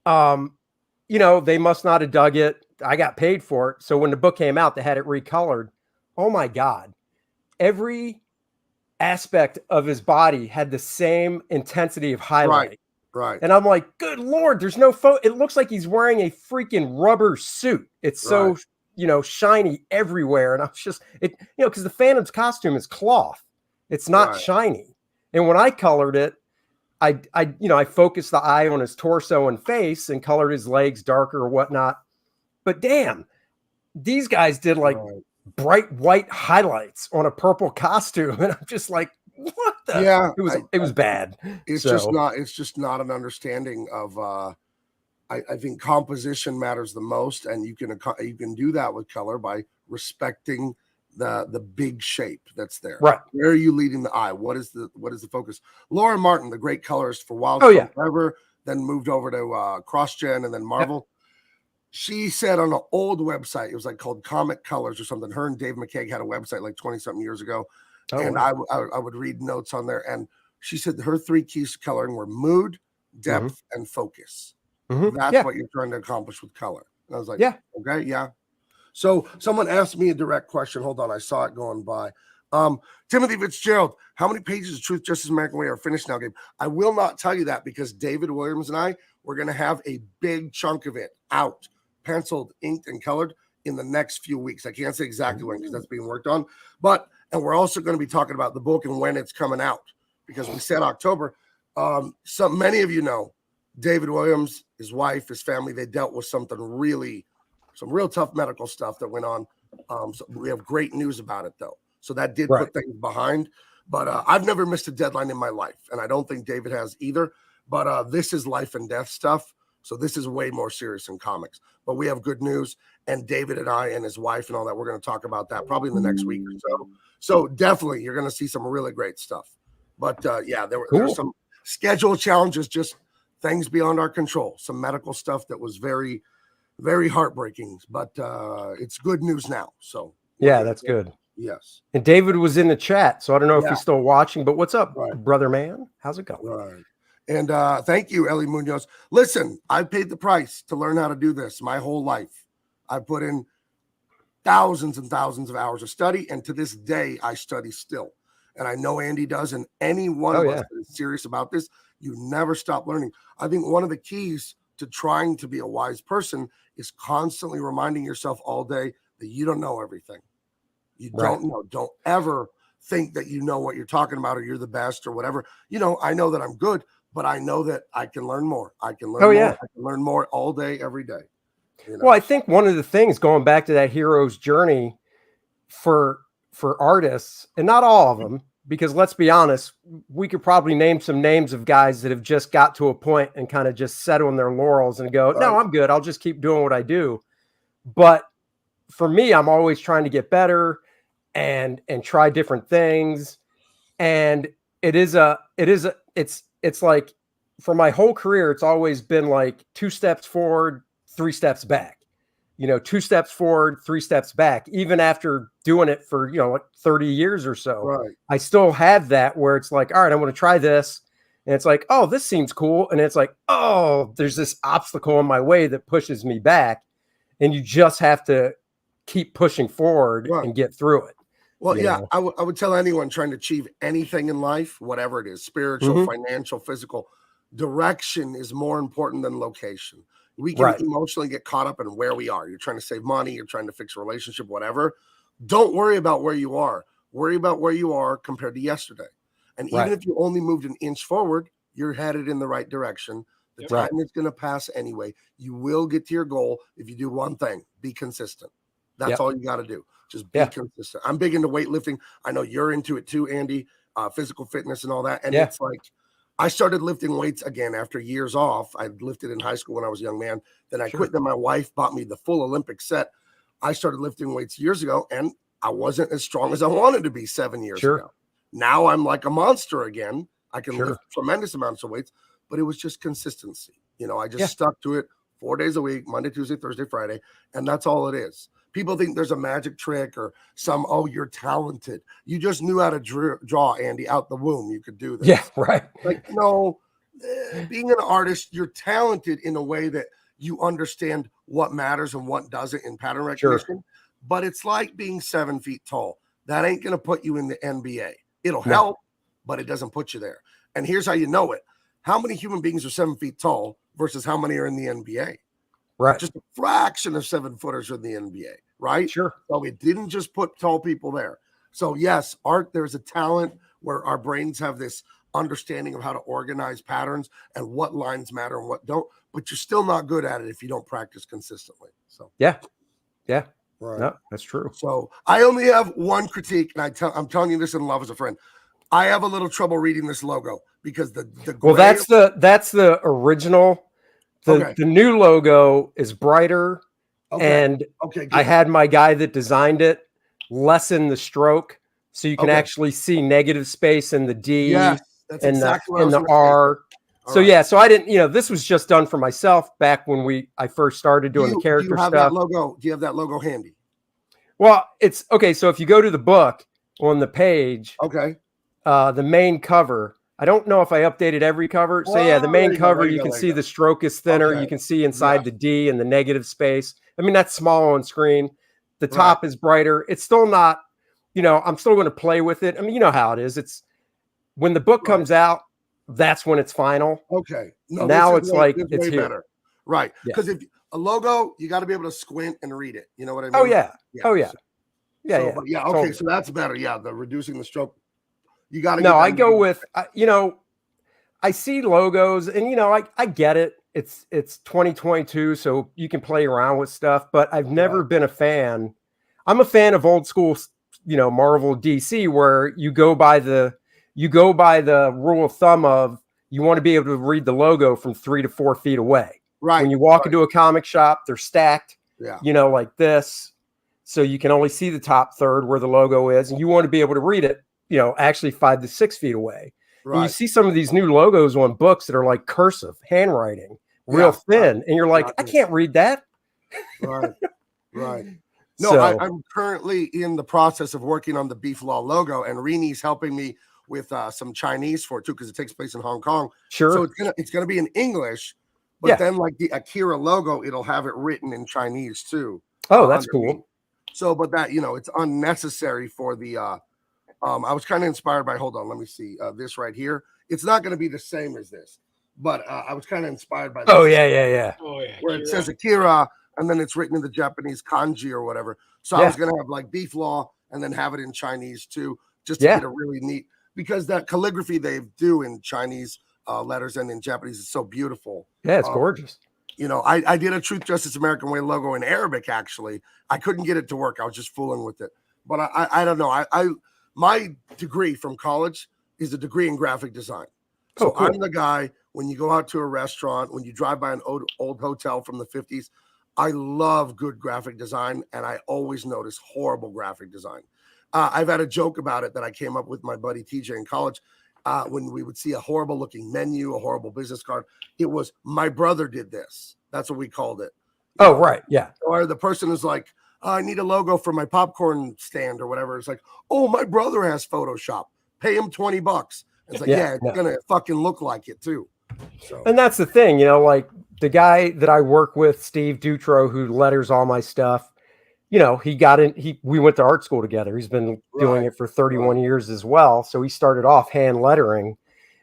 you know, they must not have dug it. I got paid for it. So when the book came out, they had it recolored. Oh my God. Every aspect of his body had the same intensity of highlight. Right. And I'm like, good Lord, there's no photo. It looks like he's wearing a freaking rubber suit. It's so, you know, shiny everywhere. And I was just, you know, because the Phantom's costume is cloth. It's not shiny. And when I colored it, I focused the eye on his torso and face and colored his legs darker or whatnot. But damn, these guys did like bright white highlights on a purple costume. And I'm just like, what the? Yeah, it was bad. It's just not an understanding of, I think composition matters the most. And you can do that with color by respecting the big shape that's there. Right. Where are you leading the eye? What is the focus? Laura Martin, the great colorist for Wild Forever, then moved over to CrossGen and then Marvel. She said on an old website, it was like called Comic Colors or something. Her and Dave McCaig had a website like 20-something years ago. I would read notes on there. And she said her 3 keys to coloring were mood, depth, and focus. That's what you're trying to accomplish with color. And I was like, okay, yeah. So someone asked me a direct question. Hold on, I saw it going by. Timothy Fitzgerald, how many pages of Truth, Justice, American Way are finished now, Gabe? I will not tell you that because David Williams and I, we're going to have a big chunk of it out, penciled, inked, and colored in the next few weeks. I can't say exactly when because that's being worked on. And we're also going to be talking about the book and when it's coming out because we said October. So many of you know David Williams, his wife, his family, they dealt with some real tough medical stuff that went on. So we have great news about it, though. So that did put things behind. But I've never missed a deadline in my life, and I don't think David has either. But this is life and death stuff. So this is way more serious than comics. But we have good news. And David and I and his wife and all that, we're going to talk about that probably in the next week or so. So definitely, you're going to see some really great stuff. But there were some schedule challenges, just things beyond our control. Some medical stuff that was very, very heartbreaking. But it's good news now. So that's good. Yes. And David was in the chat, so I don't know if he's still watching, but what's up, brother man? How's it going? Right. And thank you, Ellie Munoz. Listen, I paid the price to learn how to do this my whole life. I put in thousands and thousands of hours of study, and to this day, I study still. And I know Andy does, and any one of us that is serious about this, you never stop learning. I think one of the keys to trying to be a wise person is constantly reminding yourself all day that you don't know everything. You don't know. Don't ever think that you know what you're talking about or you're the best or whatever. You know, I know that I'm good, but I know that I can learn more. I can learn more. I can learn more all day, every day. You know? Well, I think one of the things going back to that hero's journey for artists, and not all of them, because let's be honest, we could probably name some names of guys that have just got to a point and kind of just settle on their laurels and go, no, I'm good. I'll just keep doing what I do. But for me, I'm always trying to get better and try different things. And it's like for my whole career, it's always been like 2 steps forward, 3 steps back, 2 steps forward, 3 steps back, even after doing it for, like 30 years or so. Right. I still have that where it's like, all right, I want to try this. And it's like, oh, this seems cool. And it's like, oh, there's this obstacle in my way that pushes me back. And you just have to keep pushing forward and get through it. Well, I would tell anyone trying to achieve anything in life, whatever it is, spiritual, financial, physical, direction is more important than location. We can emotionally get caught up in where we are. You're trying to save money. You're trying to fix a relationship, whatever. Don't worry about where you are. Worry about where you are compared to yesterday. And even if you only moved an inch forward, you're headed in the right direction. The time is going to pass anyway. You will get to your goal if you do one thing: be consistent. That's all you got to do. Just be consistent. I'm big into weightlifting. I know you're into it too, Andy, physical fitness and all that. And it's like, I started lifting weights again after years off. I lifted in high school when I was a young man. Then I quit. Then my wife bought me the full Olympic set. I started lifting weights years ago, and I wasn't as strong as I wanted to be 7 years ago. Now I'm like a monster again. I can lift tremendous amounts of weights, but it was just consistency. You know, I just stuck to it 4 days a week, Monday, Tuesday, Thursday, Friday, and that's all it is. People think there's a magic trick or some, oh, you're talented. You just knew how to draw, Andy, out the womb. You could do this. Yeah, right. Like, no, being an artist, you're talented in a way that you understand what matters and what doesn't in pattern recognition. But it's like being 7 feet tall. That ain't going to put you in the NBA. It'll help, but it doesn't put you there. And here's how you know it. How many human beings are 7 feet tall versus how many are in the NBA? Right. Just a fraction of 7-footers are in the NBA, right? Sure. So it didn't just put tall people there. So yes, art, there's a talent where our brains have this understanding of how to organize patterns and what lines matter and what don't, but you're still not good at it if you don't practice consistently. So yeah. Right. No, that's true. So I only have one critique, and I'm telling you this in love as a friend. I have a little trouble reading this logo because the that's the original. The new logo is brighter, and I had my guy that designed it lessen the stroke so you can actually see negative space in the D and the R. So so I didn't, this was just done for myself back when I first started doing the character do you have stuff. That logo? Do you have that logo handy? Well, it's okay. So if you go to the book on the page, the main cover, I don't know if I updated every cover. So yeah, the main cover, you can see the stroke is thinner. You can see inside the D and the negative space. I mean, that's small on screen. The top is brighter. It's still not, I'm still going to play with it. I mean, you know how it is. It's when the book comes out, that's when it's final. Okay. No, now it's it's here. Better. Right. Because if a logo, you got to be able to squint and read it. You know what I mean? Oh yeah. Okay. Totally. So that's better. Yeah. The reducing the stroke. You got to. No, I go with, I see logos and, I get it. It's 2022. So you can play around with stuff, but I've never been a fan. I'm a fan of old school, Marvel DC, where you go by the rule of thumb of you want to be able to read the logo from 3 to 4 feet away. Right. When you walk into a comic shop, they're stacked, like this. So you can only see the top third where the logo is. And you want to be able to read it, actually 5 to 6 feet away. Right. And you see some of these new logos on books that are like cursive handwriting, real thin. And you're like, I can't read that. Right. Right. No, I'm currently in the process of working on the Beef Law logo, and Rini's helping me with some Chinese for it too, because it takes place in Hong Kong. Sure. So it's gonna be in English, but then like the Akira logo, it'll have it written in Chinese too. Oh, that's cool. So, but that it's unnecessary for the. I was kind of inspired by. Hold on, let me see this right here. It's not going to be the same as this, but I was kind of inspired by. This. Oh yeah. Where it says Akira, and then it's written in the Japanese kanji or whatever. So I was going to have like Beef Law, and then have it in Chinese too, just to get a really neat. Because that calligraphy they do in Chinese letters and in Japanese is so beautiful. Yeah, it's gorgeous. I did a Truth, Justice, American Way logo in Arabic, actually. I couldn't get it to work. I was just fooling with it. But I don't know. My degree from college is a degree in graphic design. So cool. I'm the guy, when you go out to a restaurant, when you drive by an old hotel from the 50s, I love good graphic design, and I always notice horrible graphic design. I've had a joke about it that I came up with my buddy TJ in college. When we would see a horrible looking menu, a horrible business card, it was my brother did this. That's what we called it. Right. Yeah. Or the person is like, I need a logo for my popcorn stand or whatever. It's like, oh, my brother has Photoshop. Pay him $20. It's like, it's going to fucking look like it too. So. And that's the thing, like the guy that I work with, Steve Dutro, who letters all my stuff, we went to art school together. He's been doing it for 31 years as well. So he started off hand lettering,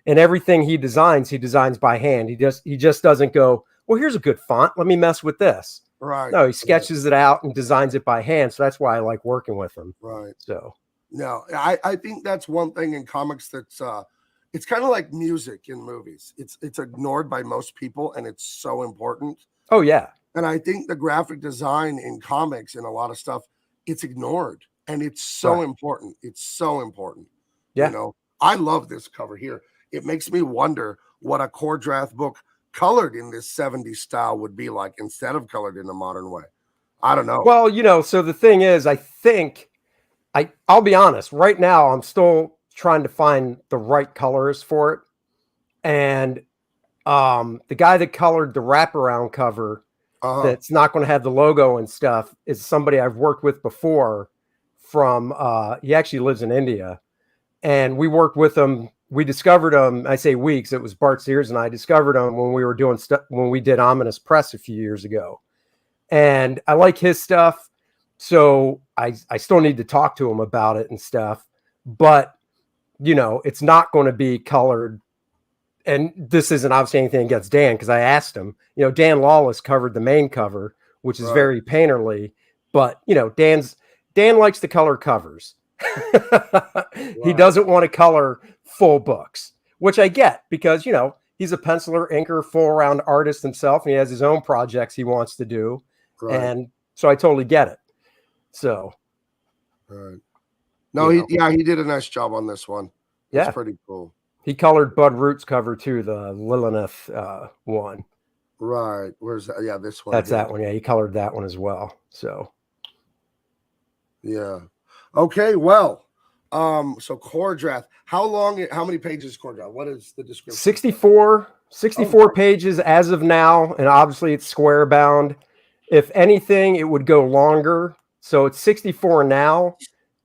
and everything he designs by hand. He just doesn't go, well, here's a good font. Let me mess with this. Right. No, he sketches it out and designs it by hand. So that's why I like working with him. Right. So no, I think that's one thing in comics that's it's kind of like music in movies. It's ignored by most people, and it's so important. Oh yeah. And I think the graphic design in comics and a lot of stuff, it's ignored. And it's so important. It's so important. Yeah. You know, I love this cover here. It makes me wonder what a KORDRATH book colored in this 70s style would be like instead of colored in a modern way. I don't know. Well, you know, so the thing is, I think I'll be honest, right now I'm still trying to find the right colors for it. And the guy that colored the wraparound cover that's not going to have the logo and stuff is somebody I've worked with before from he actually lives in India. And we worked with him. We discovered him, I say weeks, it was Bart Sears and I discovered him when we were doing stuff when we did Ominous Press a few years ago. And I like his stuff. So I still need to talk to him about it and stuff. But, you know, it's not going to be colored. And this isn't obviously anything against Dan, because I asked him, you know, Dan Lawless covered the main cover, which is very painterly, but you know, Dan likes to color covers. He doesn't want to color full books, which I get because, you know, he's a penciler, inker, full around artist himself, and he has his own projects he wants to do. And so I totally get it. So, no, he did a nice job on this one. It's pretty cool. He colored Bud Root's cover too, the Lilith one. Right. Where's that? Yeah, this one. That's that one. Yeah, he colored that one as well. So. Yeah. Okay. Well, so KORDRATH. How many pages is KORDRATH? What is the description? 64 pages as of now, and obviously it's square bound. If anything, it would go longer. So it's 64 now.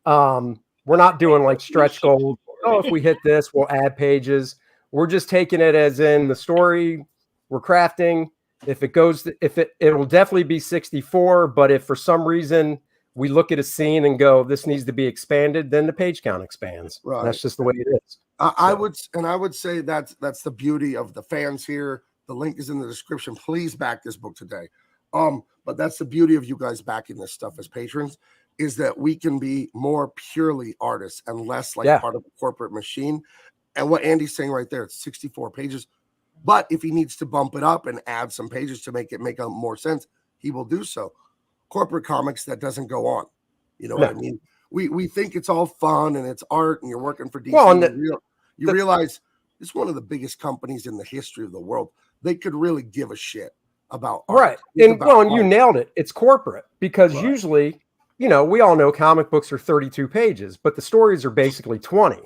We're not doing like stretch goals. Oh, if we hit this, we'll add pages. We're just taking it as in the story we're crafting. If it goes, it will definitely be 64. But if for some reason we look at a scene and go, this needs to be expanded, then the page count expands. Right. That's just the way it is. I would say that's the beauty of the fans here. The link is in the description. Please back this book today. But that's the beauty of you guys backing this stuff as patrons, is that we can be more purely artists and less like part of a corporate machine. And what Andy's saying right there, it's 64 pages. But if he needs to bump it up and add some pages to make more sense, he will do so. Corporate comics, that doesn't go on. You know what I mean? We think it's all fun and it's art and you're working for DC. Well, you realize it's one of the biggest companies in the history of the world. They could really give a shit about art. Right. And you nailed it. It's corporate because usually, you know, we all know comic books are 32 pages, but the stories are basically 20.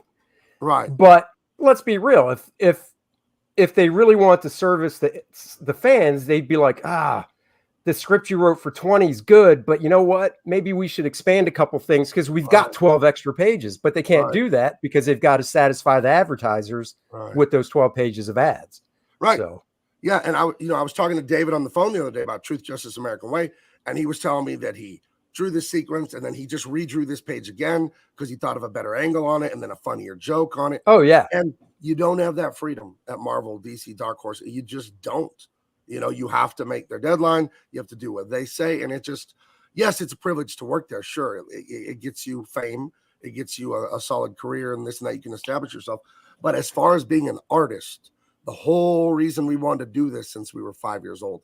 Right. But let's be real. If they really want to service the fans, they'd be like, the script you wrote for 20 is good, but you know what? Maybe we should expand a couple things because we've got 12 extra pages, but they can't do that because they've got to satisfy the advertisers with those 12 pages of ads. Right. So, yeah. And I was talking to David on the phone the other day about Truth, Justice, American Way. And he was telling me that he drew this sequence and then he just redrew this page again because he thought of a better angle on it and then a funnier joke on it. Oh, yeah. And you don't have that freedom at Marvel, DC, Dark Horse. You just don't. You know, you have to make their deadline. You have to do what they say. And it just, yes, it's a privilege to work there. Sure. It gets you fame. It gets you a solid career and this and that. You can establish yourself. But as far as being an artist, the whole reason we wanted to do this since we were 5 years old,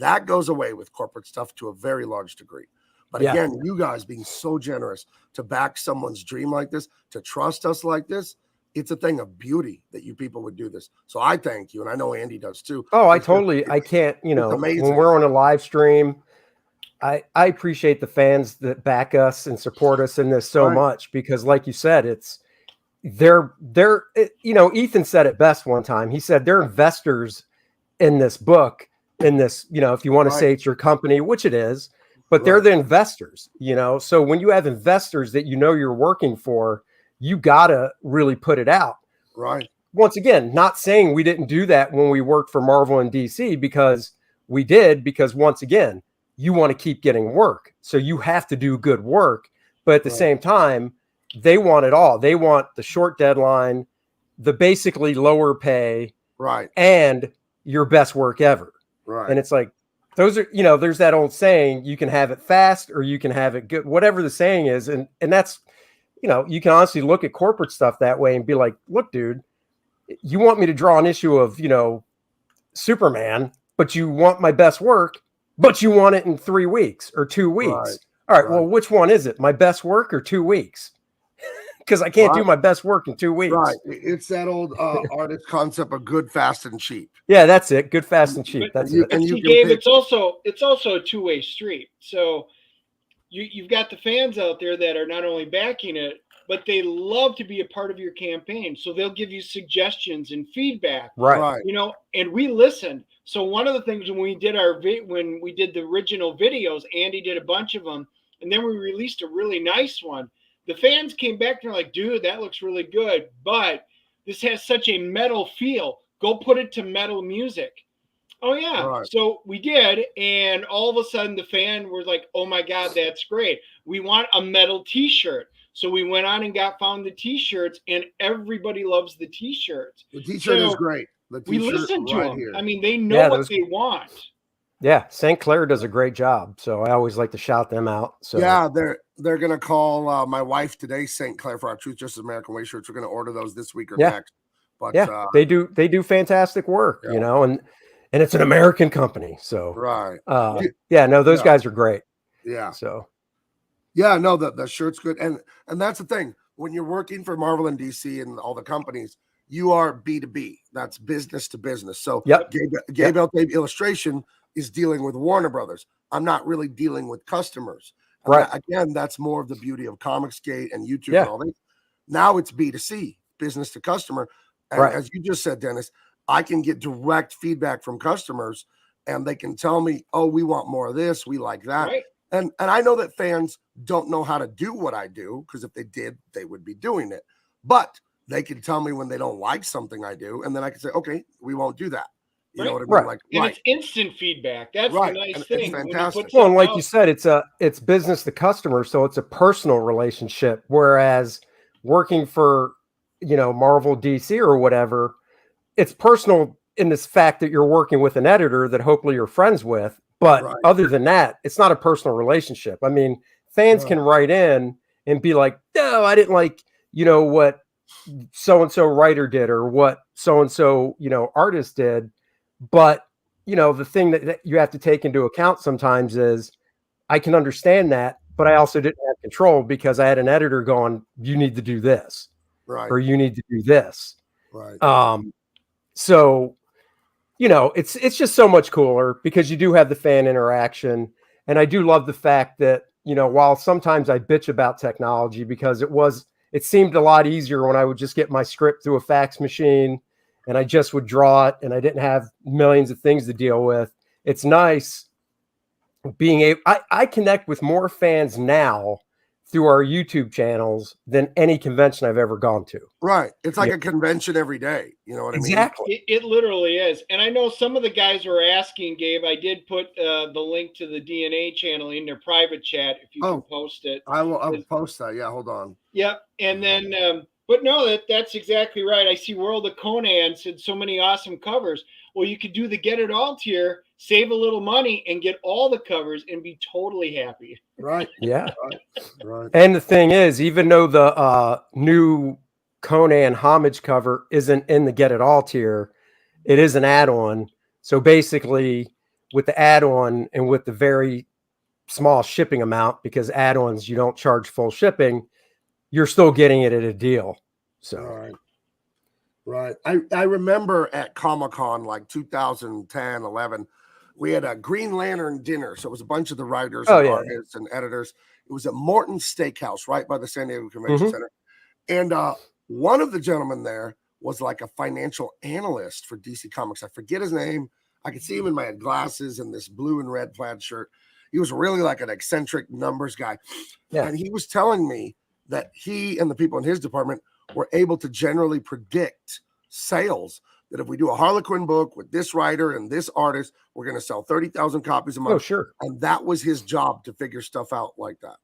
that goes away with corporate stuff to a very large degree. But again, you guys being so generous to back someone's dream like this, to trust us like this, it's a thing of beauty that you people would do this. So I thank you. And I know Andy does too. Oh, I can't, you know, when we're on a live stream, I appreciate the fans that back us and support us in this so much because like you said, they're, you know, Ethan said it best one time. He said they're investors in this book, in this, you know, if you want to say it's your company, which it is, but they're the investors, you know? So when you have investors that you know you're working for, you gotta really put it out. Right. Once again, not saying we didn't do that when we worked for Marvel and DC because we did, because once again, you want to keep getting work. So you have to do good work. But at the same time, they want it all. They want the short deadline, the basically lower pay, and your best work ever. Right. And it's like, those are, you know, there's that old saying, you can have it fast or you can have it good, whatever the saying is. And that's, you know, you can honestly look at corporate stuff that way and be like, look, dude, you want me to draw an issue of, you know, Superman, but you want my best work. but you want it in 3 weeks or 2 weeks. Right. All right. Well, which one is it? My best work or 2 weeks? Because I can't do my best work in 2 weeks. Right. It's that old artist concept of good, fast, and cheap. Yeah, that's it. Good, fast, and cheap. That's it. And see, Gabe, it's also a two-way street. So you've got the fans out there that are not only backing it, but they love to be a part of your campaign. So they'll give you suggestions and feedback. Right. You know, and we listened. So one of the things when we did the original videos, Andy did a bunch of them, and then we released a really nice one. The fans came back and were like, dude, that looks really good, but this has such a metal feel. Go put it to metal music. Oh, yeah. Right. So we did, and all of a sudden the fan was like, oh, my God, that's great. We want a metal T-shirt. So we went on and found the T-shirts, and everybody loves the T-shirts. The T-shirt is great. We listen to them. Here. I mean, they know what they want. Yeah, St. Clair does a great job, so I always like to shout them out. So yeah, they're gonna call my wife today, St. Clair, for our Truth, Justice, American Way shirts. We're gonna order those this week or next. But they do fantastic work, you know, and it's an American company, so those guys are great. Yeah. So no, the shirt's good, and that's the thing when you're working for Marvel and DC and all the companies. You are B2B. That's business to business. So Gabe Illustration is dealing with Warner Brothers. I'm not really dealing with customers. Right. Again, that's more of the beauty of Comicsgate and YouTube and all that. Now it's B2C, business to customer. And as you just said, Dennis, I can get direct feedback from customers and they can tell me, oh, we want more of this. We like that. Right. And I know that fans don't know how to do what I do, because if they did, they would be doing it. But they can tell me when they don't like something I do, and then I can say, okay, we won't do that. You know what I mean? Right. It's instant feedback. That's the nice thing. It's fantastic. Well, and like you said, it's business to customer, so it's a personal relationship. Whereas working for, Marvel, DC, or whatever, it's personal in this fact that you're working with an editor that hopefully you're friends with. But other than that, it's not a personal relationship. I mean, fans can write in and be like, no, I didn't like, what so-and-so writer did or what so-and-so, artist did. But, the thing that you have to take into account sometimes is I can understand that, but I also didn't have control because I had an editor going, you need to do this. Right. Or you need to do this. Right. So, it's just so much cooler because you do have the fan interaction. And I do love the fact that, while sometimes I bitch about technology because it seemed a lot easier when I would just get my script through a fax machine and I just would draw it and I didn't have millions of things to deal with. It's nice being able, I connect with more fans now through our YouTube channels than any convention I've ever gone to. Right. It's like a convention every day. You know what I mean? Exactly. It literally is. And I know some of the guys were asking, Gabe, I did put the link to the DNA channel in their private chat if you can post it. I'll post that. Yeah, hold on. Yep. And then, but no, that's exactly right. I see World of Conan said so many awesome covers. Well, you could do the Get It All tier, save a little money, and get all the covers and be totally happy. Right. Yeah. Right. And the thing is, even though the new Conan homage cover isn't in the Get It All tier, it is an add-on. So basically, with the add-on and with the very small shipping amount, because add-ons, you don't charge full shipping, you're still getting it at a deal. So right. I remember at Comic-Con like 2010, 11, we had a Green Lantern dinner. So it was a bunch of the writers and artists and editors. It was at Morton's Steakhouse right by the San Diego Convention Center. And one of the gentlemen there was like a financial analyst for DC Comics. I forget his name. I could see him in my glasses and this blue and red plaid shirt. He was really like an eccentric numbers guy. Yeah. And he was telling me that he and the people in his department were able to generally predict sales. That if we do a Harlequin book with this writer and this artist, we're going to sell 30,000 copies a month. Oh, sure. And that was his job, to figure stuff out like that.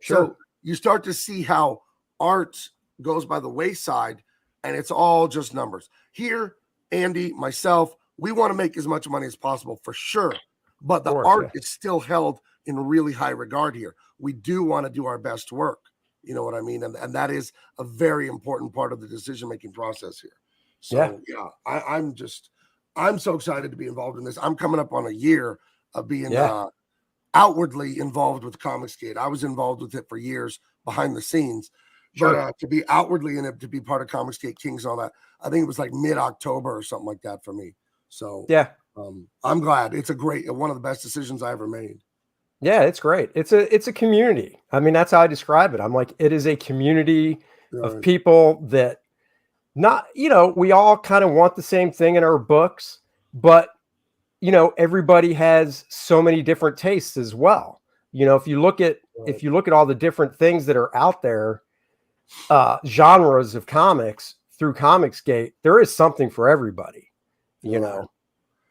Sure. So you start to see how art goes by the wayside and it's all just numbers. Here, Andy, myself, we want to make as much money as possible for sure. But the art is still held in really high regard here. We do want to do our best work. You know what I mean? And that is a very important part of the decision-making process here. So I'm so excited to be involved in this. I'm coming up on a year of being outwardly involved with Comicsgate. I was involved with it for years behind the scenes. Sure. But to be outwardly in it, to be part of Comicsgate Kings and all that, I think it was like mid-October or something like that for me. So yeah, I'm glad. It's one of the best decisions I ever made. Yeah, it's great. It's a community. I mean, that's how I describe it. I'm like, it is a community of people that we all kind of want the same thing in our books, but everybody has so many different tastes as well. If you look at all the different things that are out there, genres of comics through Comicsgate, there is something for everybody,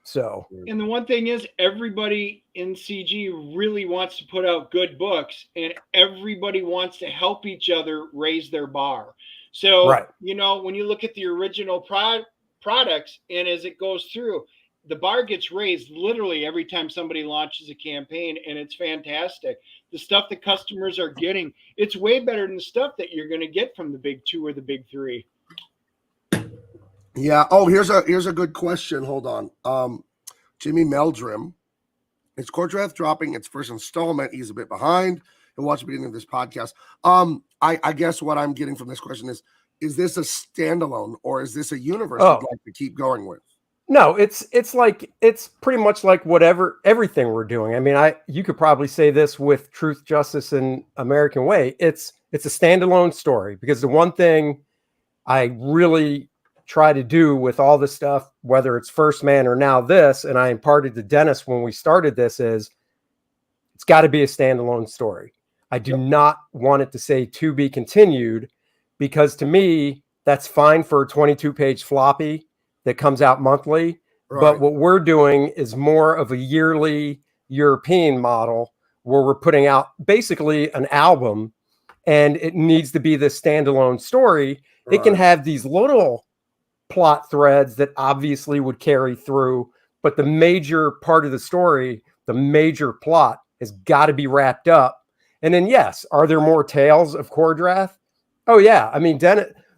So, and the one thing is, everybody in CG really wants to put out good books, and everybody wants to help each other raise their bar. So, when you look at the original products, and as it goes through, the bar gets raised literally every time somebody launches a campaign, and it's fantastic. The stuff that customers are getting, it's way better than the stuff that you're going to get from the big two or the big three. Yeah. Oh, here's a good question. Hold on. Jimmy Meldrum. Is KORDRATH dropping its first installment? He's a bit behind. He'll watch the beginning of this podcast. I guess what I'm getting from this question is this a standalone, or is this a universe you'd like to keep going with? No, it's pretty much like everything we're doing. I mean, you could probably say this with Truth, Justice, and American Way. It's a standalone story, because the one thing I really try to do with all this stuff, whether it's First Man or now this, and I imparted to Dennis when we started this, is it's got to be a standalone story. I do not want it to say to be continued, because to me, that's fine for a 22-page floppy that comes out monthly. Right. But what we're doing is more of a yearly European model, where we're putting out basically an album, and it needs to be this standalone story. Right. It can have these little plot threads that obviously would carry through, but the major part of the story, the major plot, has got to be wrapped up. And then, yes, are there more tales of KORDRATH? Oh yeah. I mean,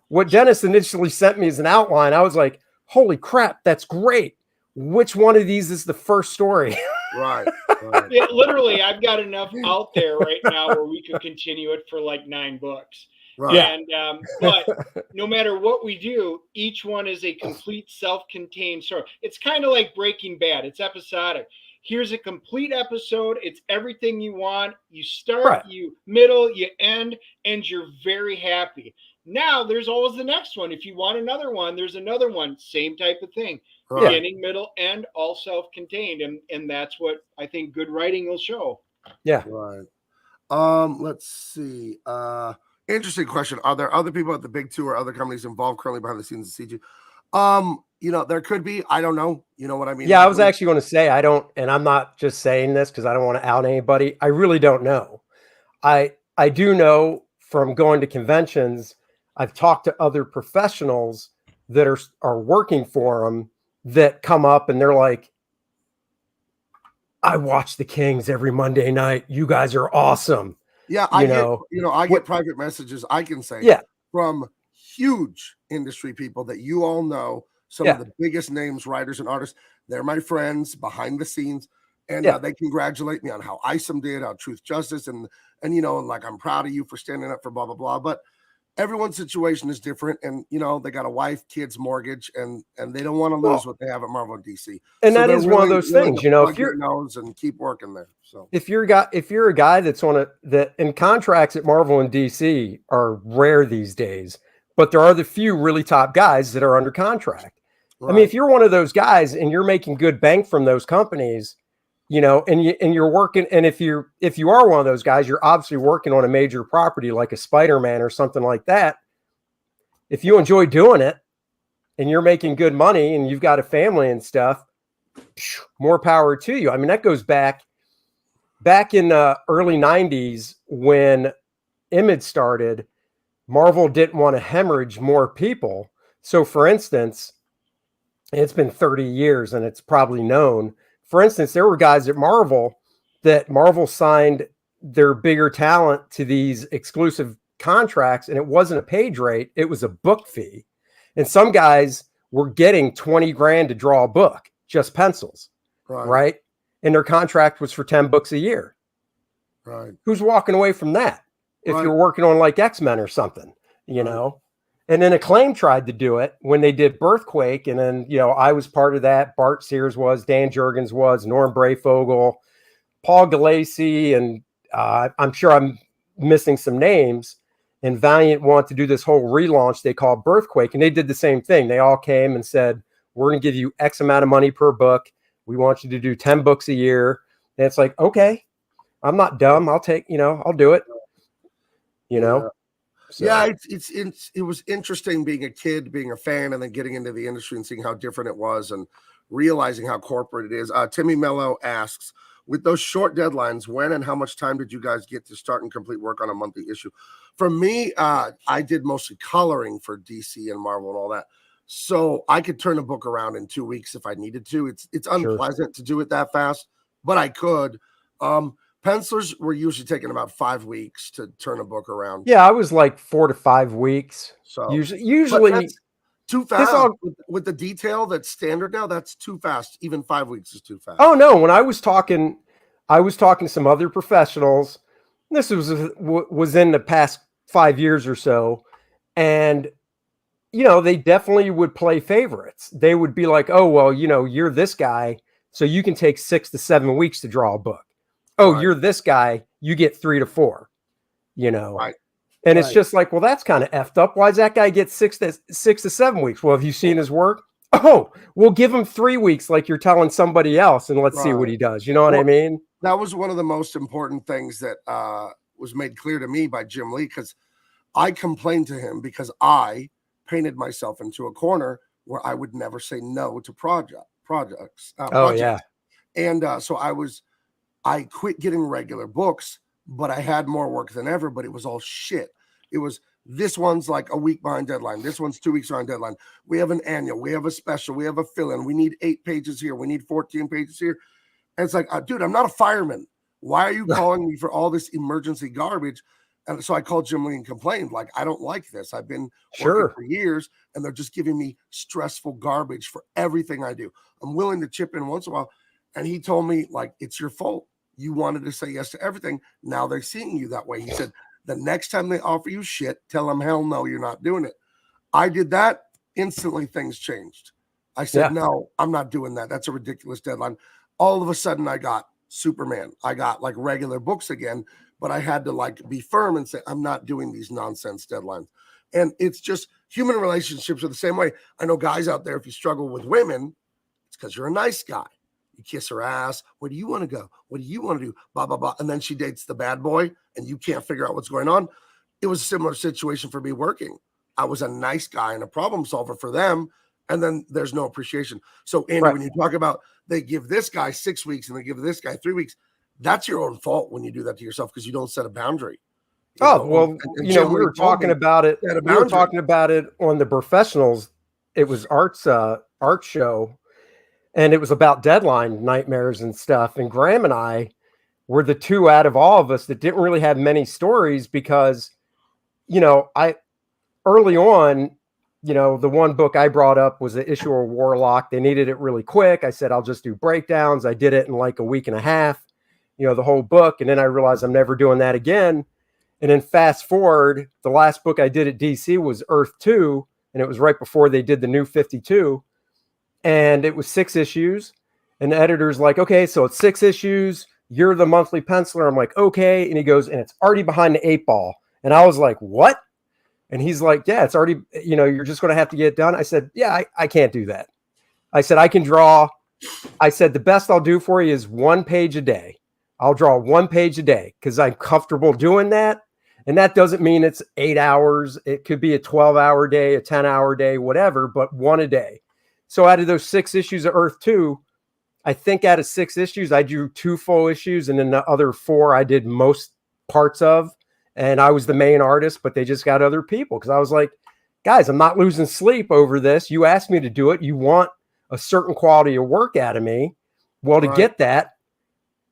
what Dennis initially sent me as an outline, I was like, holy crap, that's great. Which one of these is the first story? Right. Yeah, literally, I've got enough out there right now where we could continue it for like 9 books. Right. And but no matter what we do, each one is a complete self-contained story. It's kind of like Breaking Bad. It's episodic. Here's a complete episode. It's everything you want. You start, you middle, you end, and you're very happy. Now there's always the next one. If you want another one, there's another one. Same type of thing. Right. Beginning, middle, end, all self-contained. And that's what I think good writing will show. Yeah. Right. Let's see. Interesting question. Are there other people at the big two or other companies involved currently behind the scenes of CG? There could be. I don't know. You know what I mean? Yeah, I was actually going to say, I don't, and I'm not just saying this because I don't want to out anybody. I really don't know. I do know from going to conventions, I've talked to other professionals that are working for them that come up and they're like, I watch the Kings every Monday night. You guys are awesome. Yeah, I get private messages, I can say, from huge industry people that you all know, some of the biggest names, writers and artists. They're my friends behind the scenes, and they congratulate me on how Isom did, how Truth, Justice, and like, I'm proud of you for standing up for blah blah blah. But everyone's situation is different, and they got a wife, kids, mortguage, and they don't want to lose what they have at Marvel and DC. And so that is one of those things, if you're nose and keep working there. So if you're a guy that's and contracts at Marvel and DC are rare these days, but there are the few really top guys that are under contract. Right. I mean, if you're one of those guys and you're making good bank from those companies, and you're working, and if you are one of those guys, you're obviously working on a major property like a Spider-Man or something like that. If you enjoy doing it and you're making good money and you've got a family and stuff, more power to you. I mean, that goes back in the early 90s when Image started. Marvel didn't want to hemorrhage more people. So for instance, it's been 30 years and it's probably known. For instance, there were guys at Marvel that Marvel signed their bigger talent to these exclusive contracts, and it wasn't a page rate, it was a book fee. And some guys were getting 20 grand to draw a book, just pencils, right? and their contract was for 10 books a year. Right. Who's walking away from that if Right. you're working on like X-Men or something, you know? And then Acclaim tried to do it when they did Birthquake. And then, you know, I was part of that. Bart Sears was, Dan Jurgens was, Norm Brayfogle, Paul Galassi, and I'm sure I'm missing some names. And Valiant wanted to do this whole relaunch they called Birthquake. And they did the same thing. They all came and said, we're going to give you X amount of money per book. We want you to do 10 books a year. And it's like, okay, I'm not dumb. I'll take, you know, I'll do it. You know? So. Yeah, it was interesting being a kid, being a fan, and then getting into the industry and seeing how different it was and realizing how corporate it is. Timmy Mello asks, with those short deadlines, when and how much time did you guys get to start and complete work on a monthly issue? For me, I did mostly coloring for DC and Marvel and all that. So I could turn a book around in 2 weeks if I needed to. It's unpleasant to do it that fast, but I could. Pencilers were usually taking about 5 weeks to turn a book around. Yeah, I was like 4 to 5 weeks. So usually too fast with the detail that's standard now. That's too fast. Even 5 weeks is too fast. Oh no! When I was talking to some other professionals. This was in the past 5 years or so, and you know they definitely would play favorites. They would be like, "Oh well, you know, you're this guy, so you can take 6 to 7 weeks to draw a book." Oh, right. You're this guy, you get 3 to 4, you know? Right. And it's just like, well, that's kind of effed up. Why does that guy get 6 to 7 weeks? Well, have you seen his work? Oh, we'll give him 3 weeks like you're telling somebody else, and let's see what he does. You know what I mean? That was one of the most important things that was made clear to me by Jim Lee, because I complained to him because I painted myself into a corner where I would never say no to projects. Yeah. And so I quit getting regular books, but I had more work than ever, but it was all shit. It was, this one's like a week behind deadline. This one's 2 weeks behind deadline. We have an annual, we have a special, we have a fill-in. We need 8 pages here. We need 14 pages here. And it's like, dude, I'm not a fireman. Why are you calling me for all this emergency garbage? And so I called Jim Lee and complained, like, I don't like this. I've been working for years, and they're just giving me stressful garbage for everything I do. I'm willing to chip in once in a while. And he told me, like, it's your fault. You wanted to say yes to everything. Now they're seeing you that way. He said, the next time they offer you shit, tell them, hell no, you're not doing it. I did that. Instantly, things changed. I said, no, I'm not doing that. That's a ridiculous deadline. All of a sudden, I got Superman. I got like regular books again, but I had to like be firm and say, I'm not doing these nonsense deadlines. And it's just human relationships are the same way. I know guys out there, if you struggle with women, it's because you're a nice guy. You kiss her ass. Where do you want to go? What do you want to do? Blah, blah, blah. And then she dates the bad boy and you can't figure out what's going on. It was a similar situation for me working. I was a nice guy and a problem solver for them. And then there's no appreciation. So, Andy, when you talk about they give this guy 6 weeks and they give this guy 3 weeks, that's your own fault when you do that to yourself because you don't set a boundary. And we were talking about it. We were talking about it on the Professionals. It was art show. And it was about deadline nightmares and stuff. And Graham and I were the two out of all of us that didn't really have many stories because, you know, early on, you know, the one book I brought up was the issue of Warlock. They needed it really quick. I said, I'll just do breakdowns. I did it in like a week and a half, you know, the whole book. And then I realized I'm never doing that again. And then fast forward, the last book I did at DC was Earth 2. And it was right before they did the new 52. And it was 6 issues, and the editor's like, okay, so it's 6 issues. You're the monthly penciler. I'm like, okay. And he goes, and it's already behind the 8 ball. And I was like, what? And he's like, yeah, it's already, you know, you're just going to have to get it done. I said, yeah, I can't do that. I said, I can draw. I said, the best I'll do for you is 1 page a day. I'll draw 1 page a day because I'm comfortable doing that. And that doesn't mean it's 8 hours. It could be a 12-hour day, a 10-hour day, whatever, but 1 a day. So out of those 6 issues of Earth 2, I think out of 6 issues, I drew 2 full issues. And then the other 4 I did most parts of. And I was the main artist, but they just got other people. Because I was like, guys, I'm not losing sleep over this. You asked me to do it. You want a certain quality of work out of me. Well, to get that,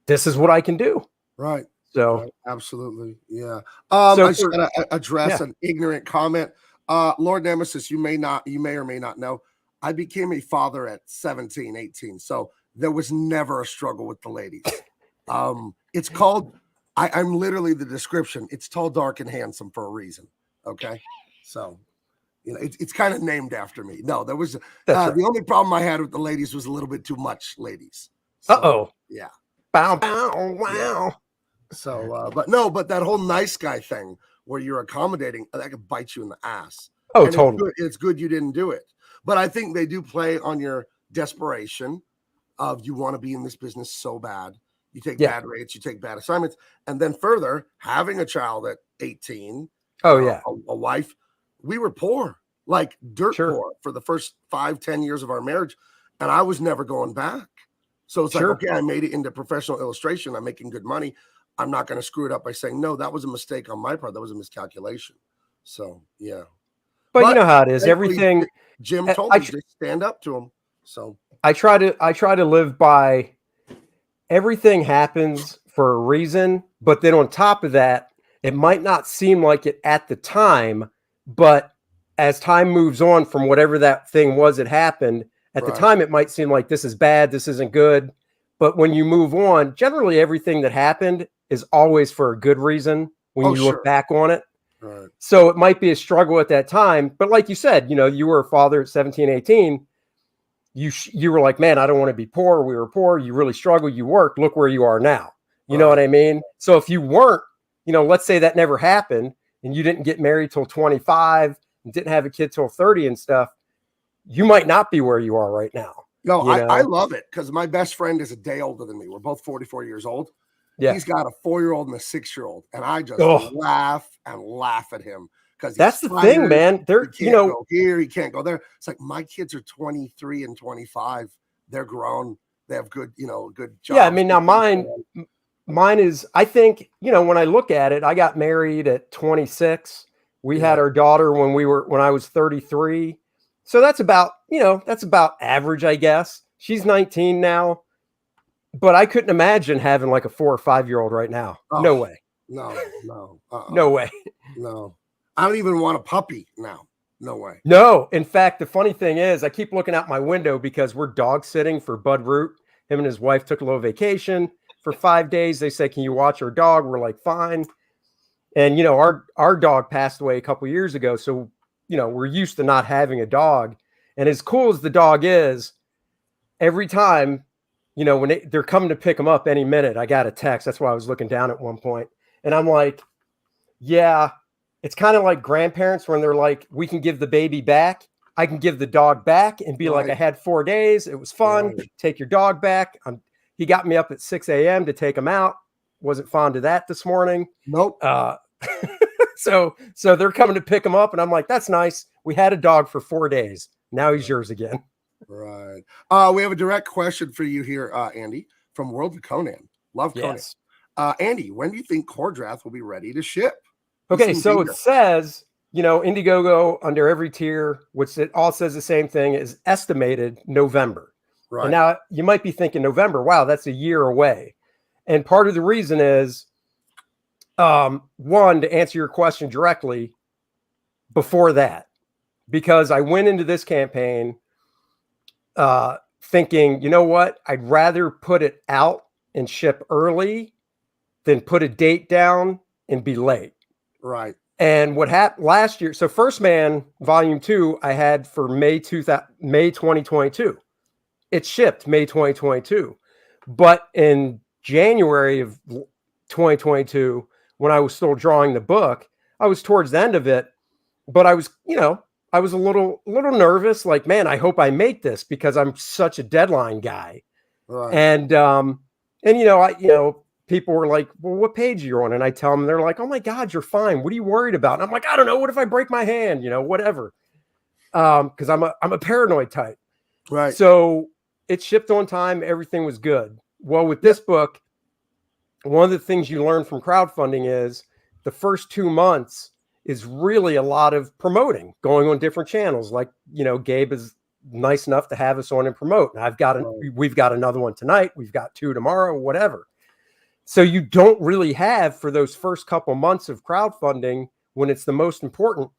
this is what I can do. Right. So absolutely. Yeah. I just got to address an ignorant comment. Lord Nemesis, you may or may not know, I became a father at 17, 18. So there was never a struggle with the ladies. It's called, I'm literally the description. It's tall, dark, and handsome for a reason. Okay. So, you know, it's kind of named after me. No, there was Right. The only problem I had with the ladies was a little bit too much ladies. So, Uh-oh. Yeah. Bow, bow, wow. Yeah. So, but that whole nice guy thing where you're accommodating, that could bite you in the ass. Oh, And totally. It's good you didn't do it. But I think they do play on your desperation of you want to be in this business so bad. You take bad rates, you take bad assignments. And then further, having a child at 18, a wife, we were poor, like dirt poor for the first 5-10 years of our marriage. And I was never going back. So it's like, okay, I made it into professional illustration. I'm making good money. I'm not going to screw it up by saying, no, that was a mistake on my part. That was a miscalculation. So, yeah. But you know how it is. Everything Jim told me, just stand up to him. So I try to live by everything happens for a reason. But then on top of that, it might not seem like it at the time, but as time moves on from whatever that thing was that happened, at the time, it might seem like this is bad, this isn't good. But when you move on, generally everything that happened is always for a good reason when you look back on it. Right. So it might be a struggle at that time. But like you said, you know, you were a father at 17, 18. You were like, man, I don't want to be poor. We were poor. You really struggled. You worked. Look where you are now. You know what I mean? So if you weren't, you know, let's say that never happened and you didn't get married till 25 and didn't have a kid till 30 and stuff, you might not be where you are right now. No, I love it because my best friend is a day older than me. We're both 44 years old. Yeah. He's got a 4-year-old and a 6-year-old. And I just laugh and laugh at him because that's the thing, man. They're, you know, go here, he can't go there. It's like my kids are 23 and 25. They're grown. They have good, you know, good jobs. Yeah. I mean, now mine is, I think, you know, when I look at it, I got married at 26. We had our daughter when I was 33. So that's about, you know, that's about average, I guess. She's 19 now, but I couldn't imagine having like a 4 or 5-year-old right now. Oh, no way. No. No way. No. I don't even want a puppy now. No way. No. In fact, the funny thing is I keep looking out my window because we're dog sitting for Bud Root. Him and his wife took a little vacation for 5 days. They say, can you watch our dog? We're like, fine. And, you know, our dog passed away a couple years ago. So, you know, we're used to not having a dog. And as cool as the dog is, every time, you know, when they're coming to pick him up any minute, I got a text. That's why I was looking down at one point. And I'm like, yeah, it's kind of like grandparents when they're like, we can give the baby back. I can give the dog back and be like, I had 4 days. It was fun. Take your dog back. He got me up at 6 a.m. to take him out. Wasn't fond of that this morning. Nope. So they're coming to pick him up, and I'm like, that's nice. We had a dog for 4 days. Now he's yours again. Right. We have a direct question for you here, Andy, from World of Conan. Love Conan. Andy, when do you think KORDRATH will be ready to ship? Okay, so it says, you know, Indiegogo under every tier, which it all says the same thing, is estimated November. Right. And now you might be thinking November, wow, that's a year away. And part of the reason is, one, to answer your question directly, before that, because I went into this campaign thinking, you know what, I'd rather put it out and ship early than put a date down and be late. Right. And what happened last year, so First Man Volume 2, I had for May 2022. It shipped May 2022. But in January of 2022, when I was still drawing the book, I was towards the end of it, but I was, you know, I was a little nervous, like, man, I hope I make this because I'm such a deadline guy. Right. And you know, people were like, well, what page are you on? And I tell them, they're like, oh my God, you're fine. What are you worried about? And I'm like, I don't know. What if I break my hand? You know, whatever. Cause I'm a paranoid type. Right. So it shipped on time. Everything was good. Well, with this book, one of the things you learn from crowdfunding is the first 2 months is really a lot of promoting, going on different channels. Like, you know, Gabe is nice enough to have us on and promote. And we've got another one tonight. We've got 2 tomorrow, whatever. So you don't really have, for those first couple months of crowdfunding, when it's the most important,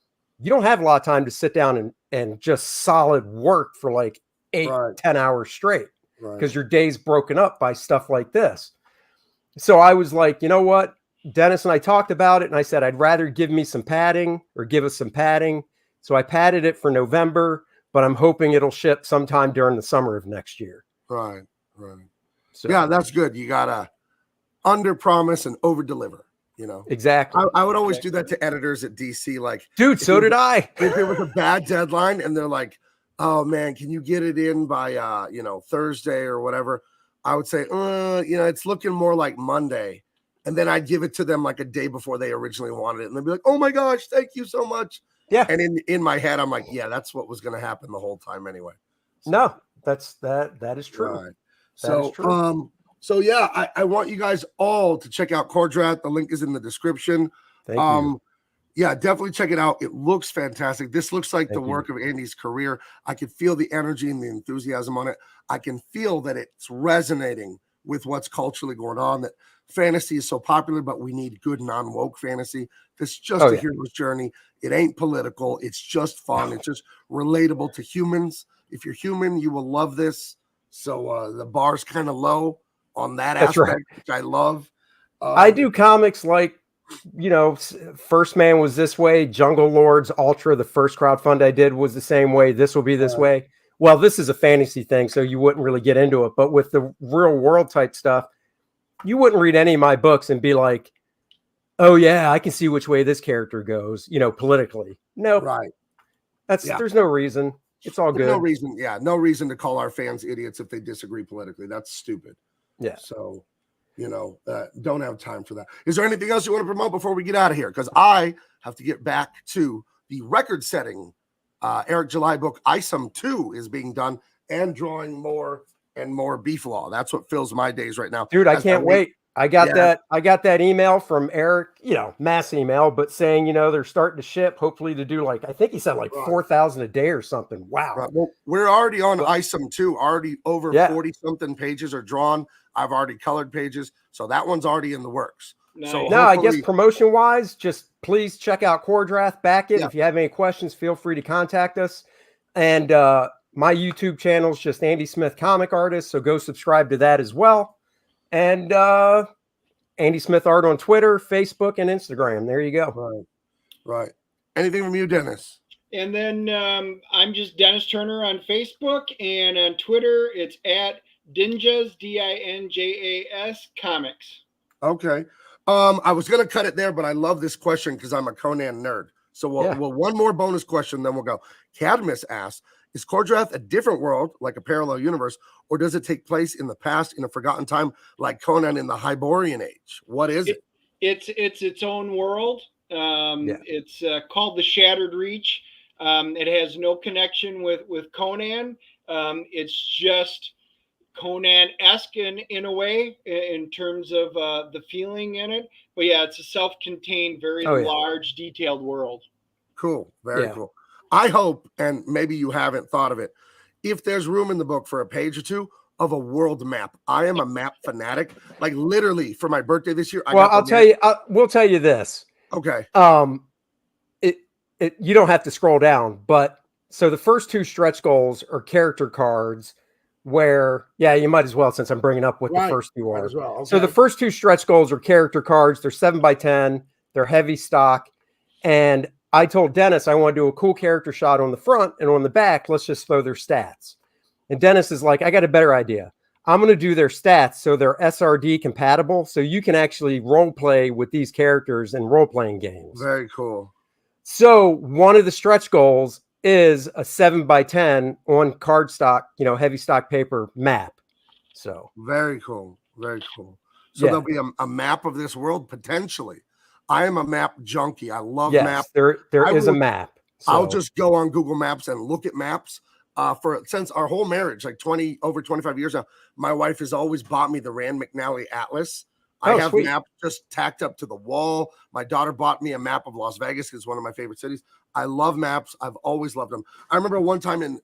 you don't have a lot of time to sit down and just solid work for like 8-10 hours straight. because your day's broken up by stuff like this. So I was like, you know what? Dennis and I talked about it, and I said, I'd rather give me some padding or give us some padding. So I padded it for November, but I'm hoping it'll ship sometime during the summer of next year. Right. So, yeah, that's good. You got to under promise and over deliver, you know? Exactly. I would always do that to editors at DC. Like, dude, so did I. If it was a bad deadline and they're like, oh man, can you get it in by, Thursday or whatever? I would say, it's looking more like Monday. And then I'd give it to them like a day before they originally wanted it. And they'd be like, oh my gosh, thank you so much. Yeah. And in my head, I'm like, yeah, that's what was going to happen the whole time anyway. So, no, that is true. Right. So yeah, I want you guys all to check out KORDRATH. The link is in the description. Thank you. Yeah, definitely check it out. It looks fantastic. This looks like the work of Andy's career. I can feel the energy and the enthusiasm on it. I can feel that it's resonating with what's culturally going on, that fantasy is so popular, but we need good non-woke fantasy. This is just a hero's journey. It ain't political. It's just fun. It's just relatable to humans. If you're human, you will love this. So the bar's kind of low on that aspect, which I love. I do comics like, First Man was this way, Jungle Lords Ultra, the first crowdfund I did was the same way. This will be this way. Well, this is a fantasy thing, so you wouldn't really get into it. But with the real world type stuff, you wouldn't read any of my books and be like, oh yeah, I can see which way this character goes, politically. No, right. There's no reason. It's all good. No reason. Yeah. No reason to call our fans idiots if they disagree politically. That's stupid. Yeah. So, don't have time for that. Is there anything else you want to promote before we get out of here? Because I have to get back to the record setting. Eric July book Isom 2 is being done and drawing more and more Beef Law. That's what fills my days right now. Dude, I can't wait. I got that email from Eric, mass email, but saying, they're starting to ship, hopefully to do I think he said 4,000 a day or something. Wow. Right. Well, we're already on Isom 2, already over 40 something pages are drawn. I've already colored pages. So that one's already in the works. Nice. So I guess promotion wise, just please check out KORDRATH, back it. Yeah. If you have any questions, feel free to contact us. And my YouTube channel is just Andy Smith Comic Artist. So go subscribe to that as well. And Andy Smith Art on Twitter, Facebook, and Instagram. There you go. Right. Anything from you, Dennis? And then I'm just Dennis Turner on Facebook, and on Twitter it's at Dinjas, Dinjas Comics. Okay. I was gonna cut it there, but I love this question because I'm a Conan nerd. So we'll one more bonus question, then we'll go. Cadmus asks, is KORDRATH a different world, like a parallel universe, or does it take place in the past in a forgotten time, like Conan in the Hyborian Age? What is it? It's its own world. It's called the Shattered Reach. It has no connection with Conan. It's just Conan-esque in a way, in terms of the feeling in it. But yeah, it's a self-contained, very large, detailed world. Cool. Very cool. I hope, and maybe you haven't thought of it, if there's room in the book for a page or two of a world map. I am a map fanatic. Like literally for my birthday this year. We'll tell you this. Okay. You don't have to scroll down, but so the first two stretch goals are character cards where, you might as well, since I'm bringing up what the first two are. Well. Okay. So the first two stretch goals are character cards. They're 7x10. They're heavy stock. And I told Dennis I want to do a cool character shot on the front, and on the back, let's just throw their stats. And Dennis is like, I got a better idea. I'm going to do their stats so they're SRD compatible, so you can actually role play with these characters in role-playing games. Very cool. So one of the stretch goals is a 7x10 on cardstock, heavy stock paper map. So very cool. Very cool. So there'll be a map of this world potentially. I am a map junkie. I love maps. There is a map. So. I'll just go on Google Maps and look at maps. Since our whole marriage, like over 25 years now, my wife has always bought me the Rand McNally Atlas. I have maps just tacked up to the wall. My daughter bought me a map of Las Vegas. It's one of my favorite cities. I love maps. I've always loved them. I remember one time in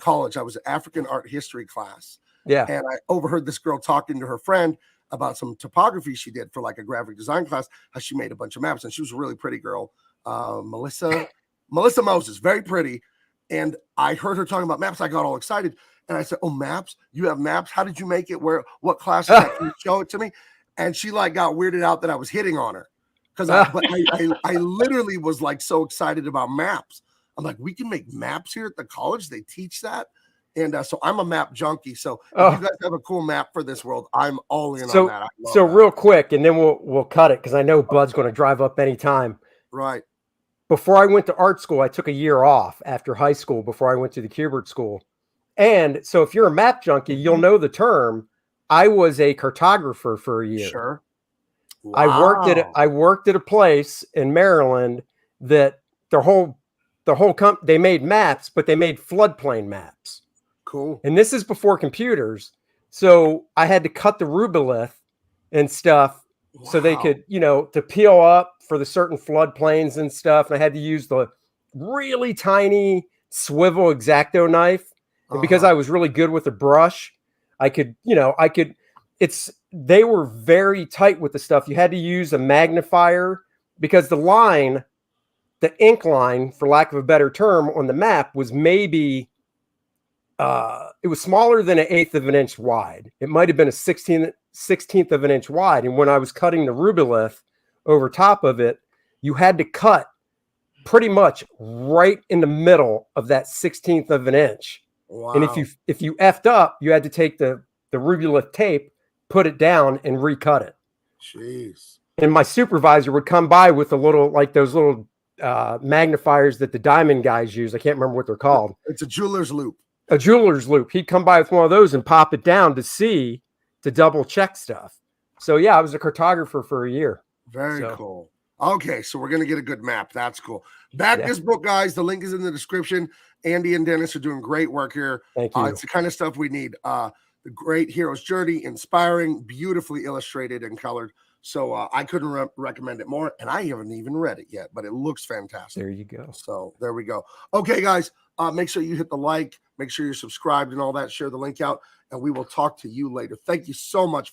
college, I was an African art history class. Yeah. And I overheard this girl talking to her friend about some topography she did for like a graphic design class, how she made a bunch of maps. And she was a really pretty girl. Melissa Moses, very pretty. And I heard her talking about maps. I got all excited. And I said, "Oh, maps? You have maps? How did you make it? What class is that? Can you show it to me?" And she like got weirded out that I was hitting on her because I literally was like so excited about maps. I'm like, we can make maps here at the college. They teach that. And so I'm a map junkie. So if you guys have a cool map for this world, I'm all in on that. So real quick, and then we'll cut it because I know Bud's going to drive up anytime. Right. Before I went to art school, I took a year off after high school before I went to the Kubert school. And so if you're a map junkie, you'll know the term. I was a cartographer for a year. Sure. Wow. I worked at a place in Maryland that the whole company, they made maps, but they made floodplain maps. Cool. And this is before computers. So I had to cut the rubylith and stuff so they could, to peel up for the certain floodplains and stuff. And I had to use the really tiny swivel X-Acto knife. And because I was really good with a brush, they were very tight with the stuff. You had to use a magnifier because the ink line, for lack of a better term, on the map was maybe, it was smaller than 1/8 of an inch wide. It might have been a 16th of an inch wide. And when I was cutting the rubylith over top of it, you had to cut pretty much right in the middle of that 16th of an inch. Wow. And if you effed up, you had to take the rubylith tape, put it down, and recut it. Jeez. And my supervisor would come by with those little magnifiers that the diamond guys use. I can't remember what they're called. It's a jeweler's loop. A jeweler's loop. He'd come by with one of those and pop it down to double check stuff. So yeah, I was a cartographer for a year. Very cool. Okay, so we're gonna get a good map. That's cool. Back this book, guys. The link is in the description. Andy and Dennis are doing great work here. Thank you. It's the kind of stuff we need. The great hero's journey, inspiring, beautifully illustrated and colored. So I couldn't recommend it more, and I haven't even read it yet, but it looks fantastic. There you go. So there we go. Okay, guys, make sure you hit the like, make sure you're subscribed and all that. Share the link out, and we will talk to you later. Thank you so much for